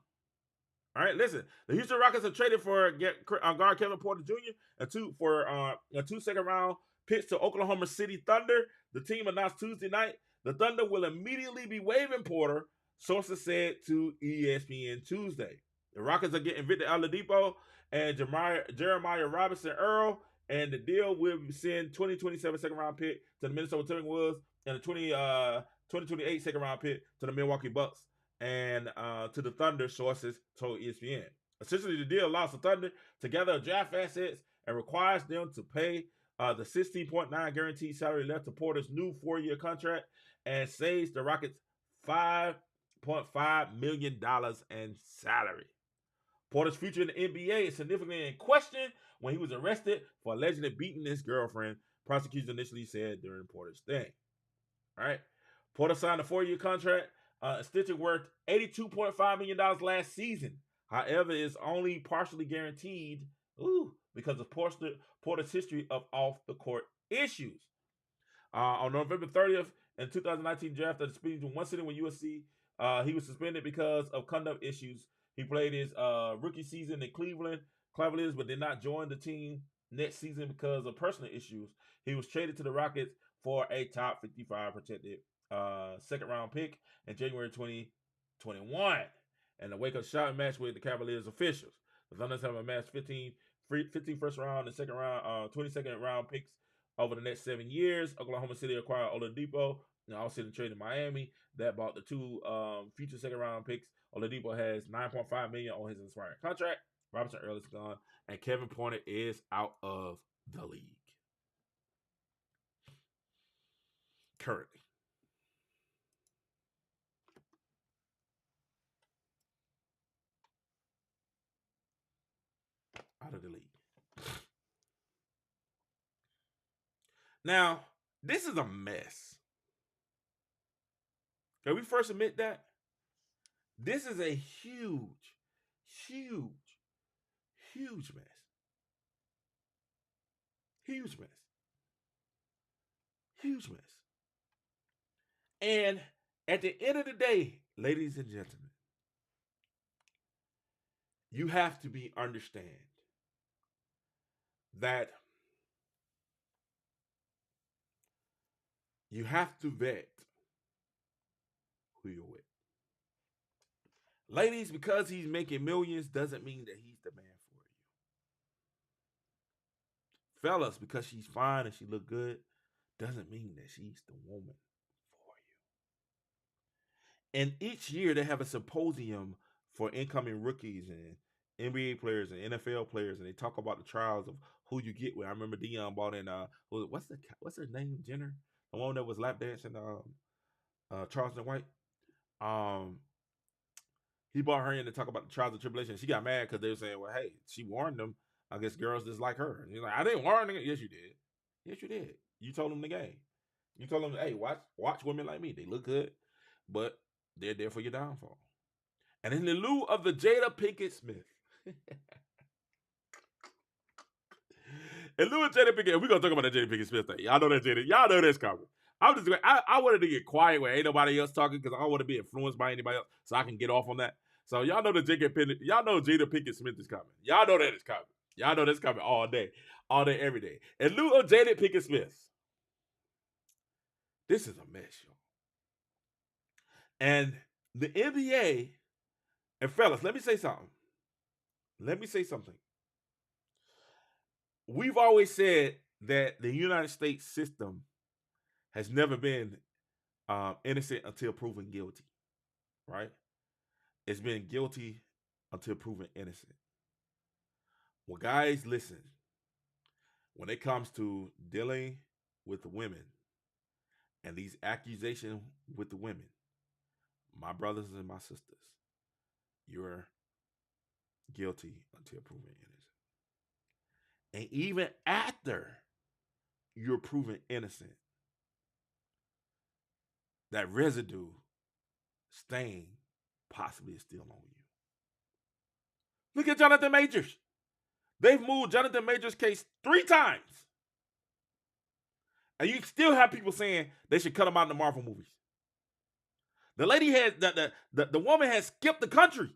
All right, listen. The Houston Rockets have traded for guard Kevin Porter Jr. and two second-round picks to Oklahoma City Thunder. The team announced Tuesday night the Thunder will immediately be waiving Porter, sources said to ESPN Tuesday. The Rockets are getting Victor Oladipo and Jeremiah Robinson Earl, and the deal will send 2027 second-round pick to the Minnesota Timberwolves and a 2028 second-round pick to the Milwaukee Bucks and to the Thunder, sources told ESPN. Essentially, the deal allows the Thunder to gather draft assets and requires them to pay the $16.9 guaranteed salary left to Porter's new 4-year contract and saves the Rockets $5.5 million in salary. Porter's future in the NBA is significantly in question when he was arrested for allegedly beating his girlfriend, prosecutors initially said during Porter's thing. All right. Porter signed a 4-year contract, extension worth $82.5 million last season. However, it's only partially guaranteed because of Porter's history of off-the-court issues. On November 30th in 2019 draft, after speaking to one sitting with USC, he was suspended because of conduct issues. He played his rookie season in Cleveland Cavaliers, but did not join the team next season because of personal issues. He was traded to the Rockets for a top 55 protected second-round pick in January 2021. And the wake-up shot match with the Cavaliers officials. The Thunder have amassed 15 first round and 22nd round picks over the next 7 years. Oklahoma City acquired Oladipo and also traded Miami that bought the 2 future second-round picks. Oladipo has $9.5 million on his expiring contract. Robinson Earl is gone, and Kevin Porter is out of the league currently. Out of the league. Now, this is a mess. Can we first admit that? This is a huge, huge, huge mess. Huge mess. Huge mess. And at the end of the day, ladies and gentlemen, you have to understand that you have to vet who you're with. Ladies, because he's making millions doesn't mean that he's the man for you. Fellas, because she's fine and she look good doesn't mean that she's the woman for you. And each year they have a symposium for incoming rookies and NBA players and NFL players, and they talk about the trials of who you get with. I remember Dion bought in what's her name? Jenner, the one that was lap dancing Charleston White. He brought her in to talk about the trials and tribulations. She got mad because they were saying, well, hey, she warned them. I guess girls just like her. And he's like, I didn't warn them. Yes, you did. Yes, you did. You told them the game. You told them, hey, watch women like me. They look good, but they're there for your downfall. And in the lieu of the Jada Pinkett Smith, in lieu of Jada Pinkett, we're going to talk about that Jada Pinkett Smith thing. Y'all know that Jada. Y'all know that's coming. I wanted to get quiet where ain't nobody else talking because I don't want to be influenced by anybody else so I can get off on that. So y'all know Jada Pinkett Smith is coming. Y'all know that it's coming. Y'all know that's coming all day, every day. In lieu of Jada Pinkett Smith, this is a mess, y'all. And the NBA, and fellas, let me say something. We've always said that the United States system has never been innocent until proven guilty, right? It's been guilty until proven innocent. Well, guys, listen. When it comes to dealing with the women and these accusations with the women, my brothers and my sisters, you're guilty until proven innocent. And even after you're proven innocent, that residue stain possibly is still on you. Look at Jonathan Majors. They've moved Jonathan Majors' case 3 times. And you still have people saying they should cut him out in the Marvel movies. The lady had the woman has skipped the country.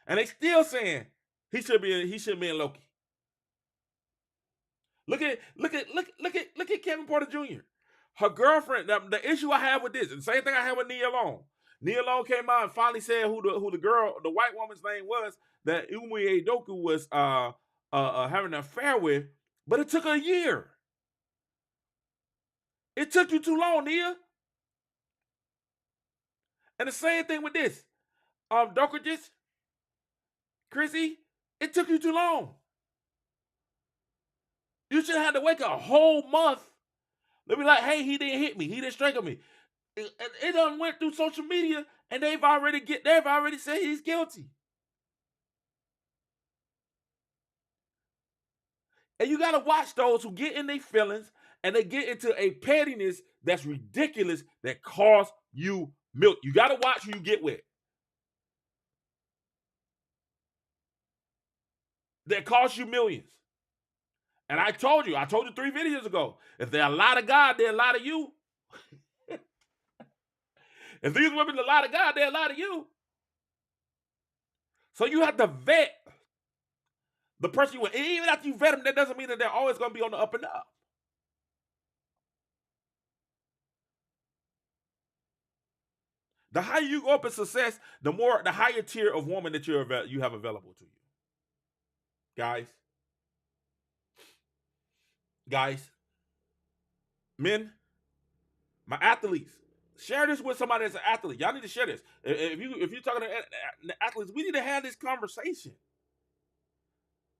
And they still saying he should be in Loki. Look at Kevin Porter Jr. Her girlfriend. The issue I have with this, and the same thing I had with Nia Long. Nia Long came out and finally said who the girl, the white woman's name was that Umi Edoku was having an affair with, but it took her a year. It took you too long, Nia. And the same thing with this. Dokergis, Chrissy, it took you too long. You should have had to wait a whole month. They'll be like, hey, he didn't hit me. He didn't strangle me. It done went through social media and they've already said he's guilty. And you got to watch those who get in their feelings and they get into a pettiness that's ridiculous that costs you milk. You got to watch who you get with. That costs you millions. And I told you 3 videos ago, if they're a lot of God, they're a lot of you. If these women are a lot of God, they're a lot of you. So you have to vet the person you want. And even after you vet them, that doesn't mean that they're always going to be on the up and up. The higher you go up in success, the higher tier of woman that you have available to you. Guys, men, my athletes, share this with somebody that's an athlete. Y'all need to share this. If you're talking to athletes, we need to have this conversation.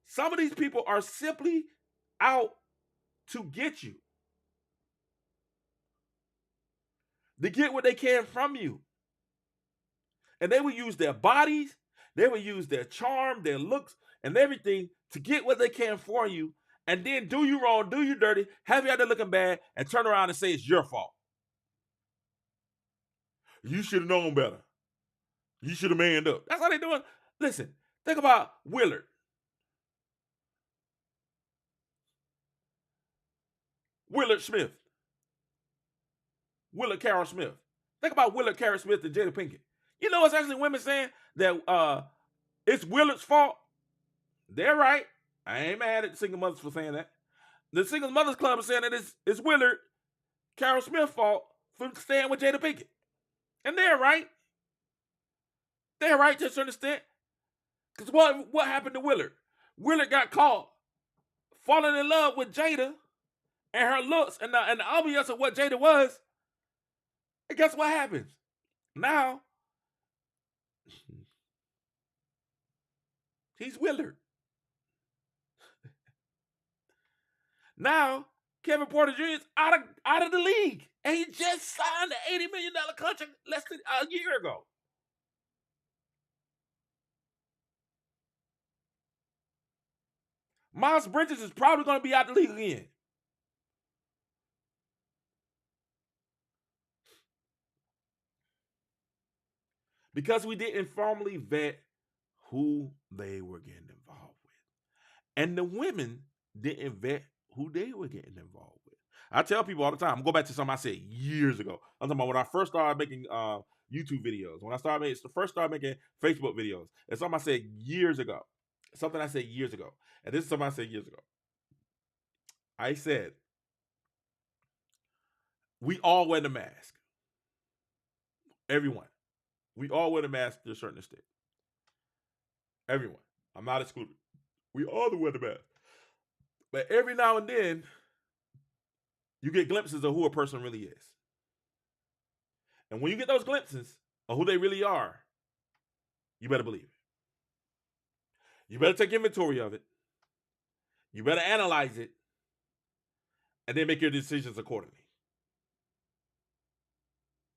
Some of these people are simply out to get you. They get what they can from you. And they will use their bodies, they will use their charm, their looks, and everything to get what they can for you. And then do you wrong, do you dirty, have you out there looking bad, and turn around and say it's your fault. You should have known better. You should have manned up. That's how they doing. Listen, think about Willard. Willard Carroll Smith. Think about Willard Carroll Smith and Jada Pinkett. You know what's actually women saying? That it's Willard's fault. They're right. I ain't mad at the single mothers for saying that. The Single Mothers Club is saying that it's Willard Carroll Smith's fault for staying with Jada Pinkett. And they're right. They're right to a certain extent. Because what happened to Willard? Willard got caught falling in love with Jada and her looks and the obvious of what Jada was. And guess what happens? Now, he's Willard. Now, Kevin Porter Jr. is out of the league. And he just signed an $80 million contract less than a year ago. Miles Bridges is probably going to be out the league again. Because we didn't formally vet who they were getting involved with. And the women didn't vet who they were getting involved with. I tell people all the time, I'm going back to something I said years ago. I'm talking about when I first started making YouTube videos. When I first started making Facebook videos. It's something I said years ago. Something I said years ago. And this is something I said years ago. I said, we all wear the mask. Everyone. We all wear the mask to a certain extent. Everyone. I'm not excluded. We all wear the mask. But every now and then, you get glimpses of who a person really is. And when you get those glimpses of who they really are, you better believe it. You better take inventory of it. You better analyze it. And then make your decisions accordingly.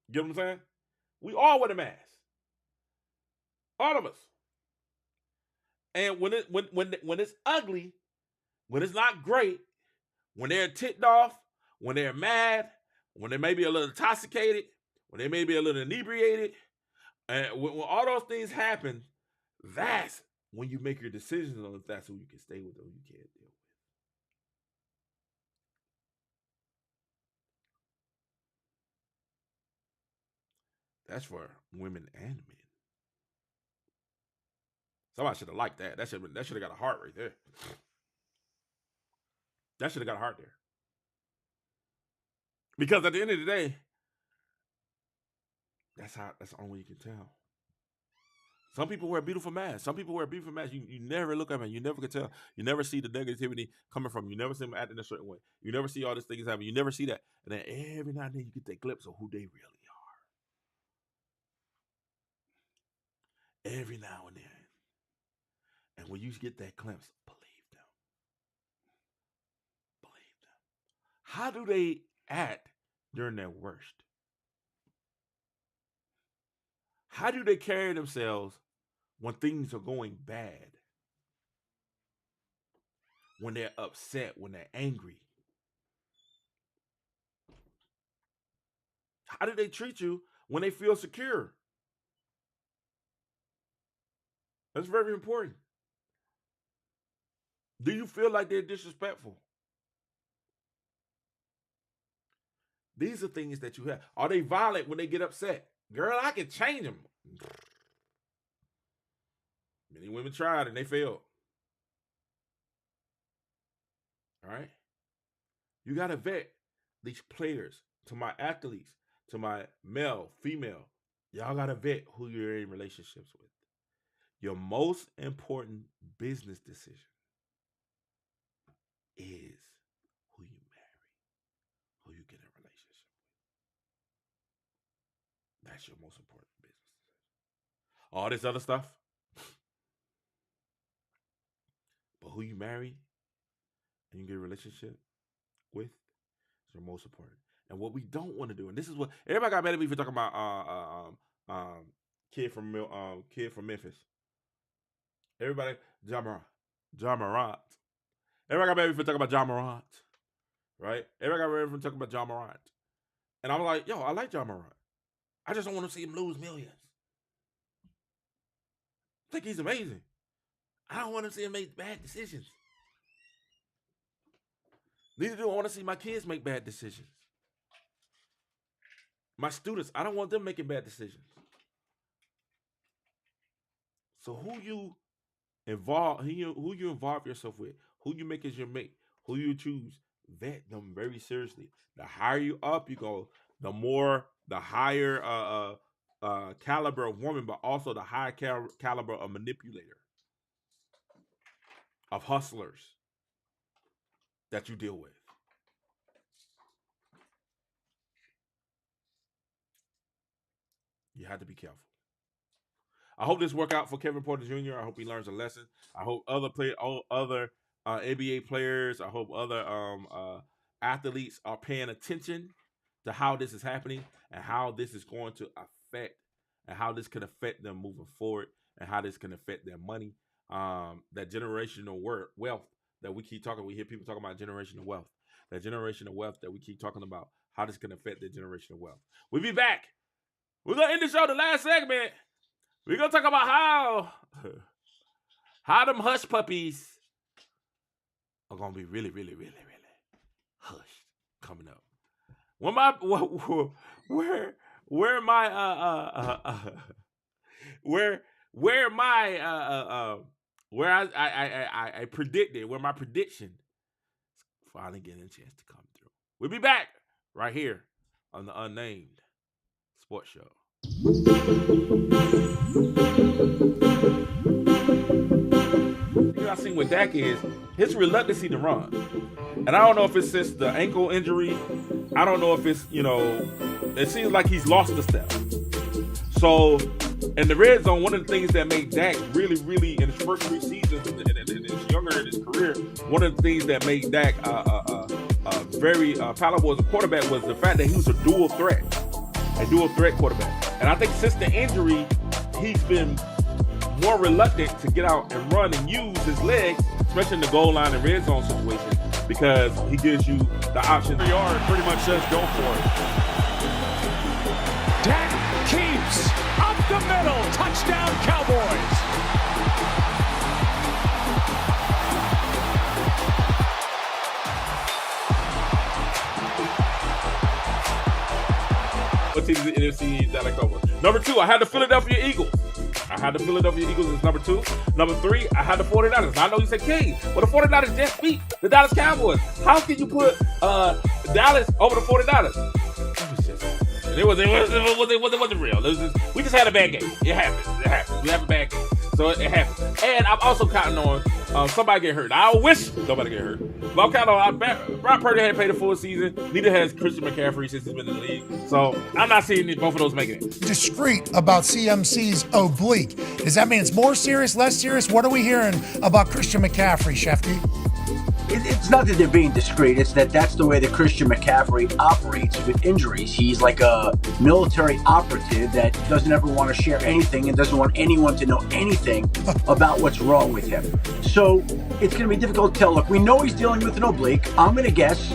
You get what I'm saying? We all wear the mask. All of us. And when it's ugly, when it's not great, when they're ticked off, when they're mad, when they may be a little intoxicated, when they may be a little inebriated, and when all those things happen, That's when you make your decisions on if that's who you can stay with or who you can't deal with. That's for women and men. Somebody should have liked that. That should have got a heart right there. That should have got a heart there. Because at the end of the day, that's the only way you can tell. Some people wear beautiful masks. Some people wear beautiful masks. You never look at them. You never can tell. You never see the negativity coming from them. You never see them acting a certain way. You never see all these things happen. You never see that. And then every now and then you get that glimpse of who they really are. Every now and then. And when you get that glimpse, believe them. Believe them. How do they act during their worst? How do they carry themselves when things are going bad? When they're upset, when they're angry? How do they treat you when they feel secure? That's very important. Do you feel like they're disrespectful? These are things that you have. Are they violent when they get upset? Girl, I can change them. Many women tried and they failed. All right? You got to vet these players. To my athletes, to my male, female, y'all got to vet who you're in relationships with. Your most important business decision is who you marry, who you get in a relationship with. That's your most important business decision. All this other stuff, but who you marry and you get a relationship with is your most important. And what we don't want to do, and this is what everybody got mad at me for talking about kid from Memphis. Everybody, John Morant. Everybody got mad at me for talking about John Morant, right? Everybody got mad at me for talking about John Morant. And I'm like, yo, I like John Morant. I just don't want to see him lose millions. I think he's amazing. I don't want to see him make bad decisions. Neither do I want to see my kids make bad decisions. My students, I don't want them making bad decisions. So who you involve yourself with, who you make as your mate, who you choose, vet them very seriously. The higher you up you go, the higher caliber of woman, but also the higher caliber of manipulator, of hustlers that you deal with. You have to be careful. I hope this work out for Kevin Porter Jr. I hope he learns a lesson. I hope other NBA players, I hope other athletes are paying attention to how this is happening and how this is going to affect and how this can affect them moving forward and how this can affect their money. That generational wealth that we keep talking. We hear people talking about generational wealth. That generational wealth that we keep talking about, how this can affect their generational wealth. We'll be back. We're going to end the show, the last segment. We're going to talk about how them hush puppies are going to be really, really, really, really hushed coming up. Where I predicted, where my prediction is finally getting a chance to come through. We'll be back right here on the Unnamed Sports Show. The thing I've seen with Dak is his reluctancy to run. And I don't know if it's since the ankle injury. I don't know if it's, it seems like he's lost a step. So, in the red zone, one of the things that made Dak really, really, in his first 3 seasons, and his younger in his career, one of the things that made Dak very palatable as a quarterback was the fact that he was a dual threat quarterback. And I think since the injury, he's been more reluctant to get out and run and use his legs, especially in the goal line and red zone situation, because he gives you the option. Yard pretty much says go for it. Dak keeps up the middle. Touchdown, Cowboys. what team is the NFC that I cover? Number 2, I had the Philadelphia Eagles. I had the Philadelphia Eagles as number 2. Number 3, I had the 49ers. Now, I know you said King, but the 49ers just beat the Dallas Cowboys. How can you put Dallas over the 49ers? It wasn't real. We just had a bad game. It happened. We have a bad game. So it happened. And I'm also counting on somebody get hurt. I wish nobody get hurt. But I'm counting on Brock Purdy hadn't played a full season. Neither has Christian McCaffrey since he's been in the league. So I'm not seeing both of those making it. Discreet about CMC's oblique. Does that mean it's more serious, less serious? What are we hearing about Christian McCaffrey, Shefty? It's not that they're being discreet. It's that that's the way that Christian McCaffrey operates with injuries. He's like a military operative that doesn't ever want to share anything and doesn't want anyone to know anything about what's wrong with him. So it's going to be difficult to tell. Look, we know he's dealing with an oblique. I'm going to guess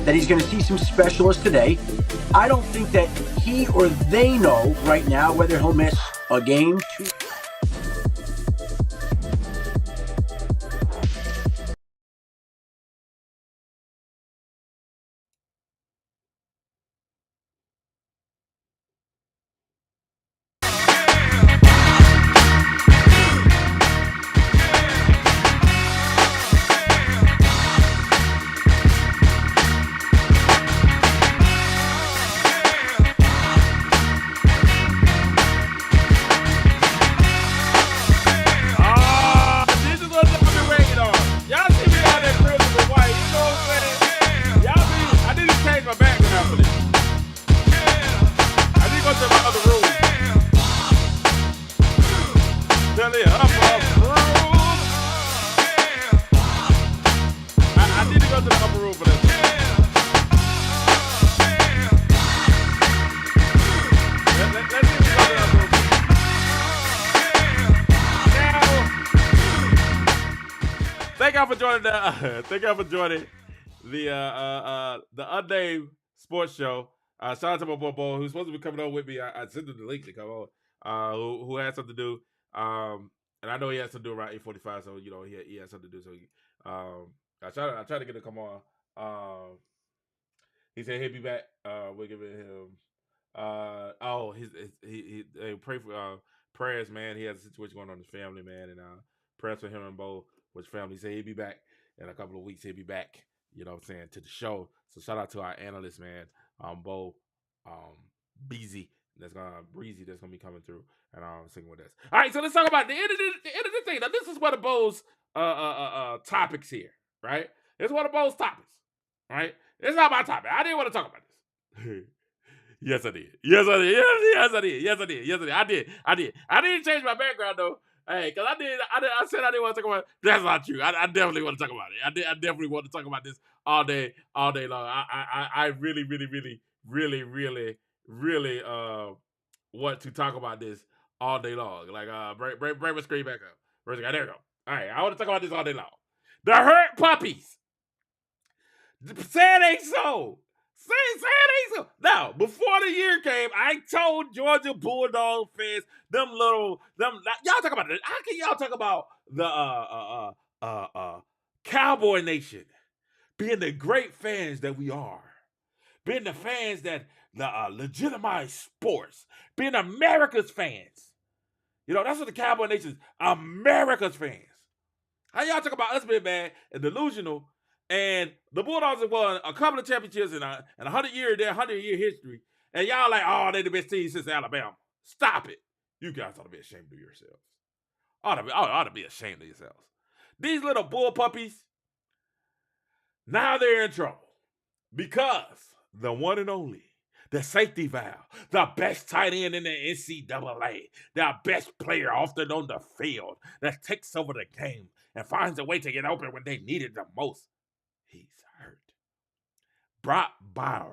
that he's going to see some specialists today. I don't think that he or they know right now whether he'll miss a game, 2. Thank y'all for joining the Unnamed Sports Show. Shout out to my boy Bo, who's supposed to be coming on with me. I sent him the link to come on. Who had something to do. And I know he has to do around 8:45, so he has something to do. So I tried to get him to come on. He said he'll be back. We're giving him he pray for prayers, man. He has a situation going on in his family, man, and prayers for him and Bo with family. He said he'll be back in a couple of weeks. He'll be back, to the show. So shout out to our analyst, man, Bo Breezy that's gonna be coming through and singing with us. All right, so let's talk about the end of the thing. Now this is one of Bo's topics here, right? It's one of Bo's topics, right? It's not my topic. I didn't want to talk about this. Yes, I did. Yes, I did. Yes, I did. Yes, I did. Yes, I did. I did. I didn't change my background though. Hey, because I said I didn't want to talk about it. That's not true. I definitely want to talk about it. I definitely want to talk about this all day long. I really want to talk about this all day long. Like, bring my screen back up. There we go. All right, I want to talk about this all day long. The hurt puppies. Say it ain't so. Say it ain't so. Now, before the year came, I told Georgia Bulldog fans, y'all talk about it. How can y'all talk about the Cowboy Nation being the great fans that we are, being the fans that legitimize sports, being America's fans? That's what the Cowboy Nation is. America's fans. How y'all talk about us being bad and delusional? And the Bulldogs have won a couple of championships in a 100-year history. And y'all like, oh, they're the best team since Alabama. Stop it. You guys ought to be ashamed of yourselves. Ought to be ashamed of yourselves. These little bull puppies, now they're in trouble. Because the one and only, the safety valve, the best tight end in the NCAA, the best player often on the field that takes over the game and finds a way to get open when they need it the most. He's hurt. Brock Bowers.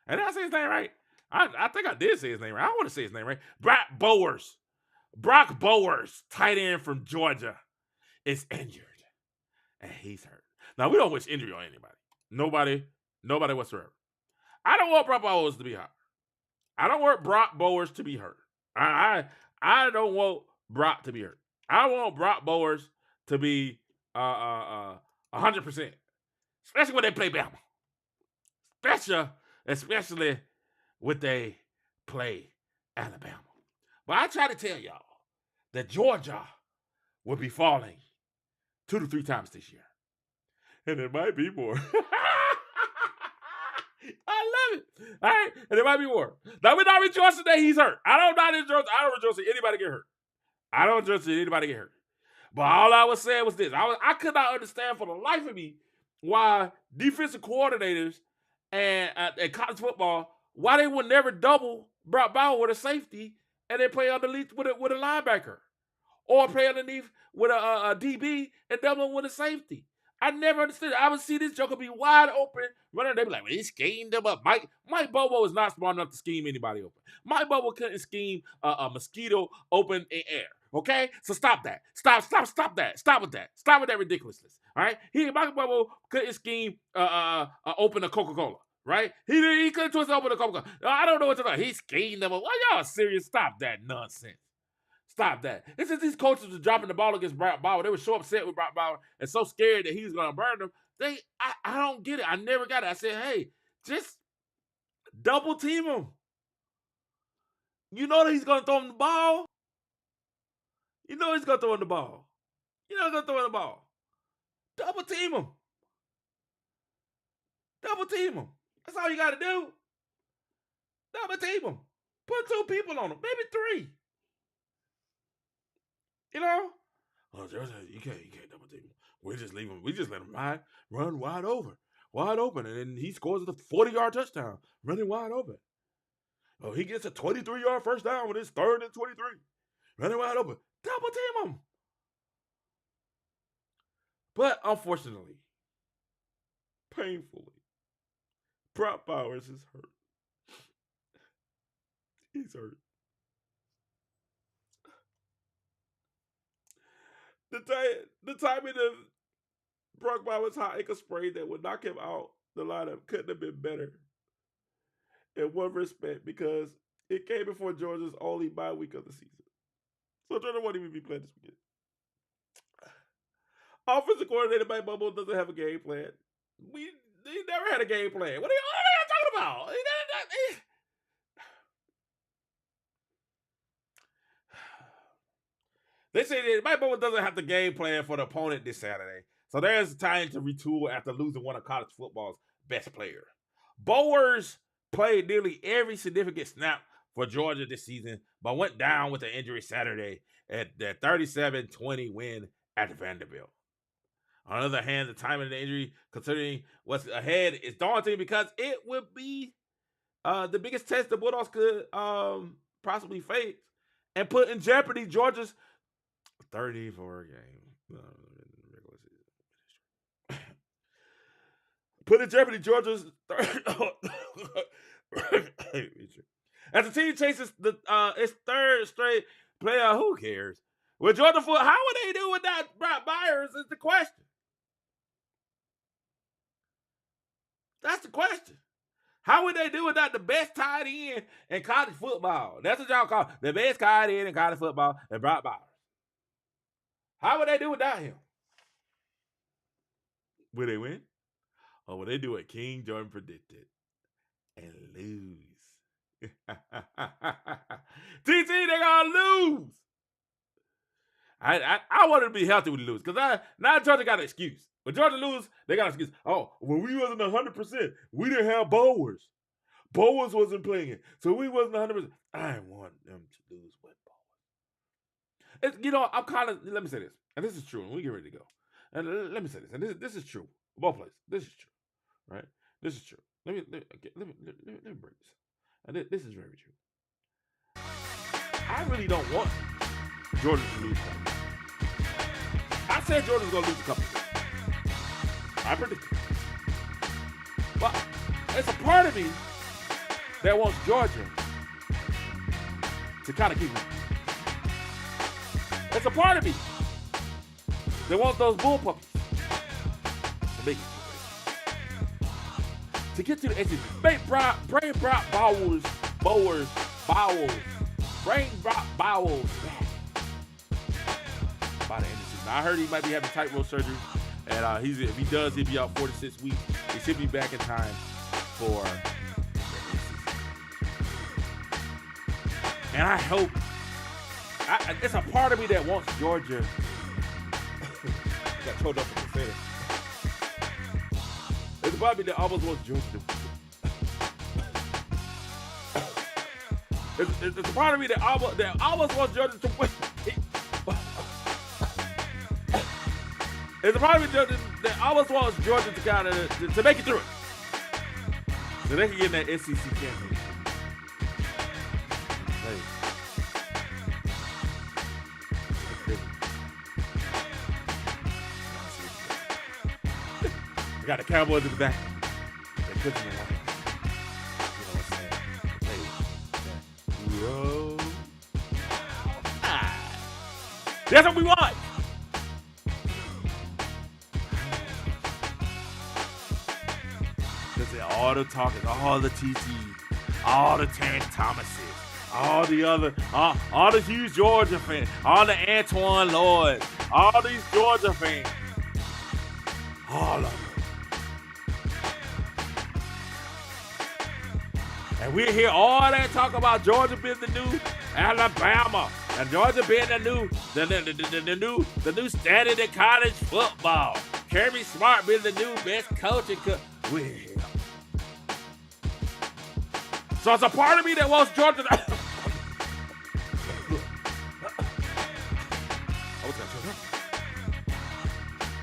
And did I say his name right? I think I did say his name right. I want to say his name right. Brock Bowers, tight end from Georgia, is injured. And he's hurt. Now, we don't wish injury on anybody. Nobody whatsoever. I don't want Brock Bowers to be hurt. I don't want Brock Bowers to be hurt. I don't want Brock to be hurt. I want Brock Bowers to be 100%. Especially when they play Bama. Especially with a play Alabama. But I try to tell y'all that Georgia will be falling 2 to 3 times this year. And it might be more. I love it. All right. And it might be more. Now, we're not rejoicing that he's hurt. I don't rejoice that anybody get hurt. I don't rejoice that anybody get hurt. But all I was saying was this. I could not understand for the life of me why defensive coordinators and college football, why they would never double Brock Bowers with a safety and they play underneath with a linebacker. Or play underneath with a DB and double him with a safety. I never understood it. I would see this joker be wide open, running. They be like, well, he schemed them up. Mike Bobo is not smart enough to scheme anybody open. Mike Bobo couldn't scheme a mosquito open in air. Okay? So stop that. Stop that. Stop with that. Stop with that ridiculousness. All right? Mike Bobo couldn't scheme open a Coca-Cola. Right? He couldn't twist open a Coca-Cola. I don't know what to do. He schemed them up. Why y'all serious? Stop that nonsense. Stop that. It's just these coaches were dropping the ball against Brock Bowers. They were so upset with Brock Bowers and so scared that he was going to burn them. I don't get it. I never got it. I said, hey, just double team him. You know that he's going to throw him the ball. You know he's going to throw him the ball. You know he's going to throw him the ball. Double team him. Double team him. That's all you got to do. Double team him. Put 2 people on him. Maybe 3. You know? Oh, you can't double team him. We just leave him. We just let him run wide open, and then he scores a 40-yard touchdown, running wide open. Oh, he gets a 23-yard first down when it's 3rd and 23, running wide open. Double team him. But unfortunately, painfully, Brock Bowers is hurt. He's hurt. The timing of Brock Bowers' high ankle sprain that would knock him out the lineup couldn't have been better in one respect because it came before Georgia's only bye week of the season. So Georgia won't even be playing this weekend. Offensive coordinator Mike Bobo doesn't have a game plan. He never had a game plan. What are y'all talking about? They say that Mike Bobo doesn't have the game plan for the opponent this Saturday. So there's time to retool after losing one of college football's best players. Bowers played nearly every significant snap for Georgia this season, but went down with an injury Saturday at the 37-20 win at Vanderbilt. On the other hand, the timing of the injury, considering what's ahead, is daunting because it would be the biggest test the Bulldogs could possibly face and put in jeopardy Georgia's 34 game. Put in jeopardy Georgia's as the team chases its 3rd straight playoff. Who cares? With Georgia foot, how would they do without Brock Bowers is the question. That's the question. How would they do without the best tight end in college football? That's what y'all call it. The best tight end in college football and Brock Bowers. How would they do without him? Will they win? Or will they do what King Jordan predicted and lose? TT, they gonna lose. I wanted to be healthy when they lose because now Georgia got an excuse. When Georgia lose, they got an excuse. Oh, when we wasn't 100%, we didn't have Bowers. Bowers wasn't playing, so we wasn't 100%. I want them to lose with Bowers. I'm kind of. Let me say this, and this is true. And we get ready to go. And let me say this, and this is true. Both places. This is true, right? This is true. Let me break this. And this is very true. I really don't want Georgia to lose. I said Georgia's gonna lose a couple. I predict it. But it's a part of me that wants Georgia to kind of keep winning. It's a part of me that wants those bull puppies to make it. To get to the SEC. Bring Brock Bowers. Bring Brock Bowers back by the end of the season. I heard he might be having tightrope surgery. And if he does, he'll be out 4 to 6 weeks. He should be back in time for And I hope it's a part of me that wants Georgia. I got choked up when I said it. It's a part of me that almost wants Georgia. It's a part of me that almost wants Georgia to win. It's a part of me that almost wants Georgia to kind of to make it through it, so they can get in that SEC championship. I got the Cowboys in the back. They put them in line. You know what I'm saying? That's what we want. All the talkers, all the TTs, all the Terrence Thomases, all the huge Georgia fans, all the Antoine Lloyds, all these Georgia fans, all of them. And we hear all that talk about Georgia being the new Alabama, and Georgia being the new standard in college football. Kirby Smart being the new best coach. We hear. So it's a part of me that wants Georgia to...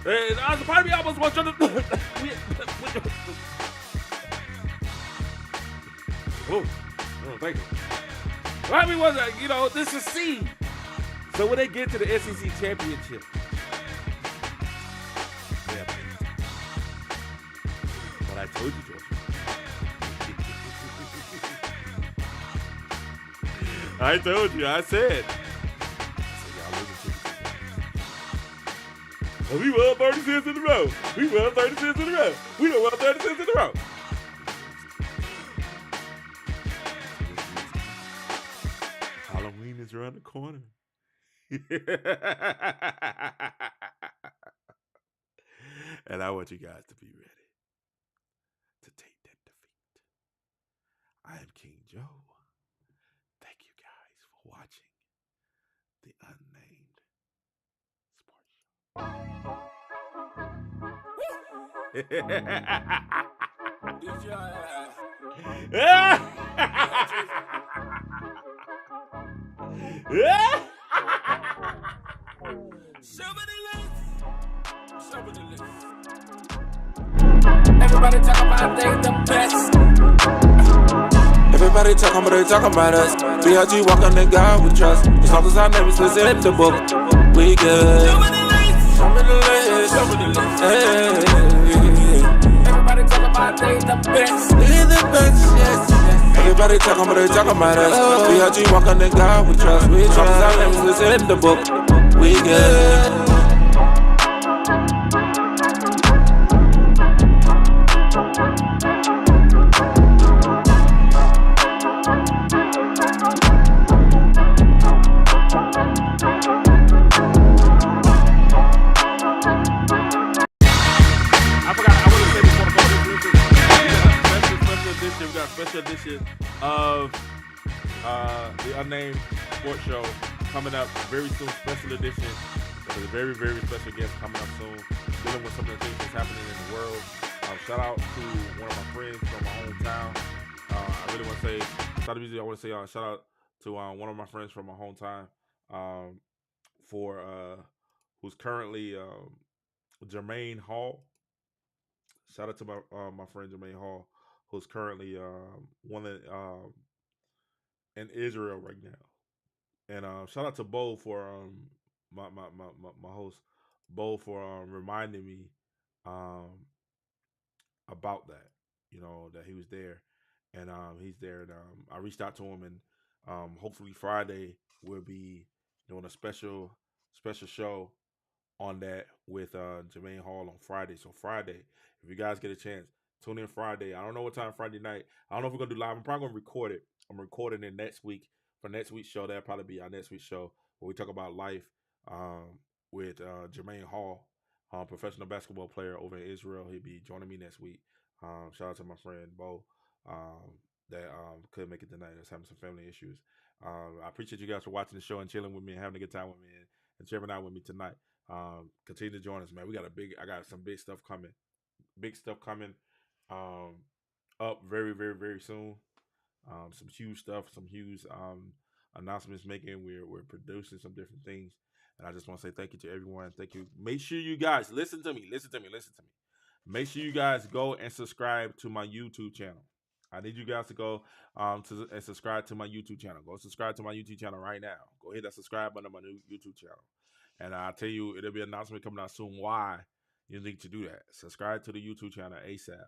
There's a part of me that almost wants Georgia to... Oh, thank you. Part of me was, this is C. So when they get to the SEC championship... Yeah, but I told you, Georgia. I told you. I said y'all listen to me. We won 36 in a row. We won 36 in a row. We don't won 36 in a row. Halloween is around the corner. And I want you guys to be ready to take that defeat. I am King Joe. Thank you guys for watching the Unnamed Sports Everybody talking about they the best. Everybody talking, but they talking about us. BRG walking the God we trust. As long as our name is listed in the book, we good. Show me the list. Show me the list. Hey. Everybody talking about they the best. They the best, yes. Everybody talking, but they talking about us. BRG walking the God we trust. As long as our name is listed in the book, we good. Special edition of the Unnamed Sports Show coming up very soon. Special edition. There's a very, very special guest coming up soon, dealing with some of the things that's happening in the world. Shout out to one of my friends from my hometown. I really want to say, shout out to one of my friends from my hometown who's currently Jermaine Hall. Shout out to my friend Jermaine Hall, who's currently in Israel right now. And shout out to Bo for my host, Bo, for reminding me about that. That he was there, and he's there. And I reached out to him, and hopefully Friday we'll be doing a special show on that with Jermaine Hall on Friday. So Friday, if you guys get a chance, tune in Friday. I don't know what time Friday night. I don't know if we're going to do live. I'm probably going to record it. I'm recording it next week. For next week's show, that'll probably be our next week's show, where we talk about life with Jermaine Hall, professional basketball player over in Israel. He'll be joining me next week. Shout out to my friend Bo. that couldn't make it tonight. That's having some family issues. I appreciate you guys for watching the show and chilling with me and having a good time with me and sharing out with me tonight. Continue to join us, man. I got some big stuff coming. Up very, very, very soon. Some huge stuff, some huge announcements making. We're producing some different things. And I just want to say thank you to everyone. Thank you. Make sure you guys listen to me. Make sure you guys go and subscribe to my YouTube channel. I need you guys to go and subscribe to my YouTube channel. Go subscribe to my YouTube channel right now. Go hit that subscribe button on my new YouTube channel. And I'll tell you, it'll be an announcement coming out soon why you need to do that. Subscribe to the YouTube channel ASAP.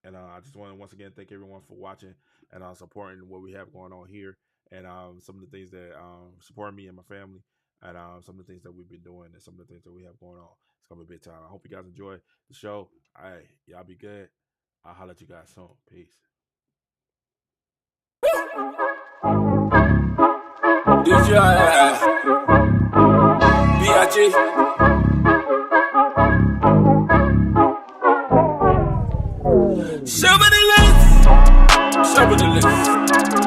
And I just want to once again thank everyone for watching and supporting what we have going on here and some of the things that support me and my family and some of the things that we've been doing and some of the things that we have going on. It's going to be a big time. I hope you guys enjoy the show. All right, y'all be good. I'll holler at you guys soon. Peace. B.I.G. Show me the list.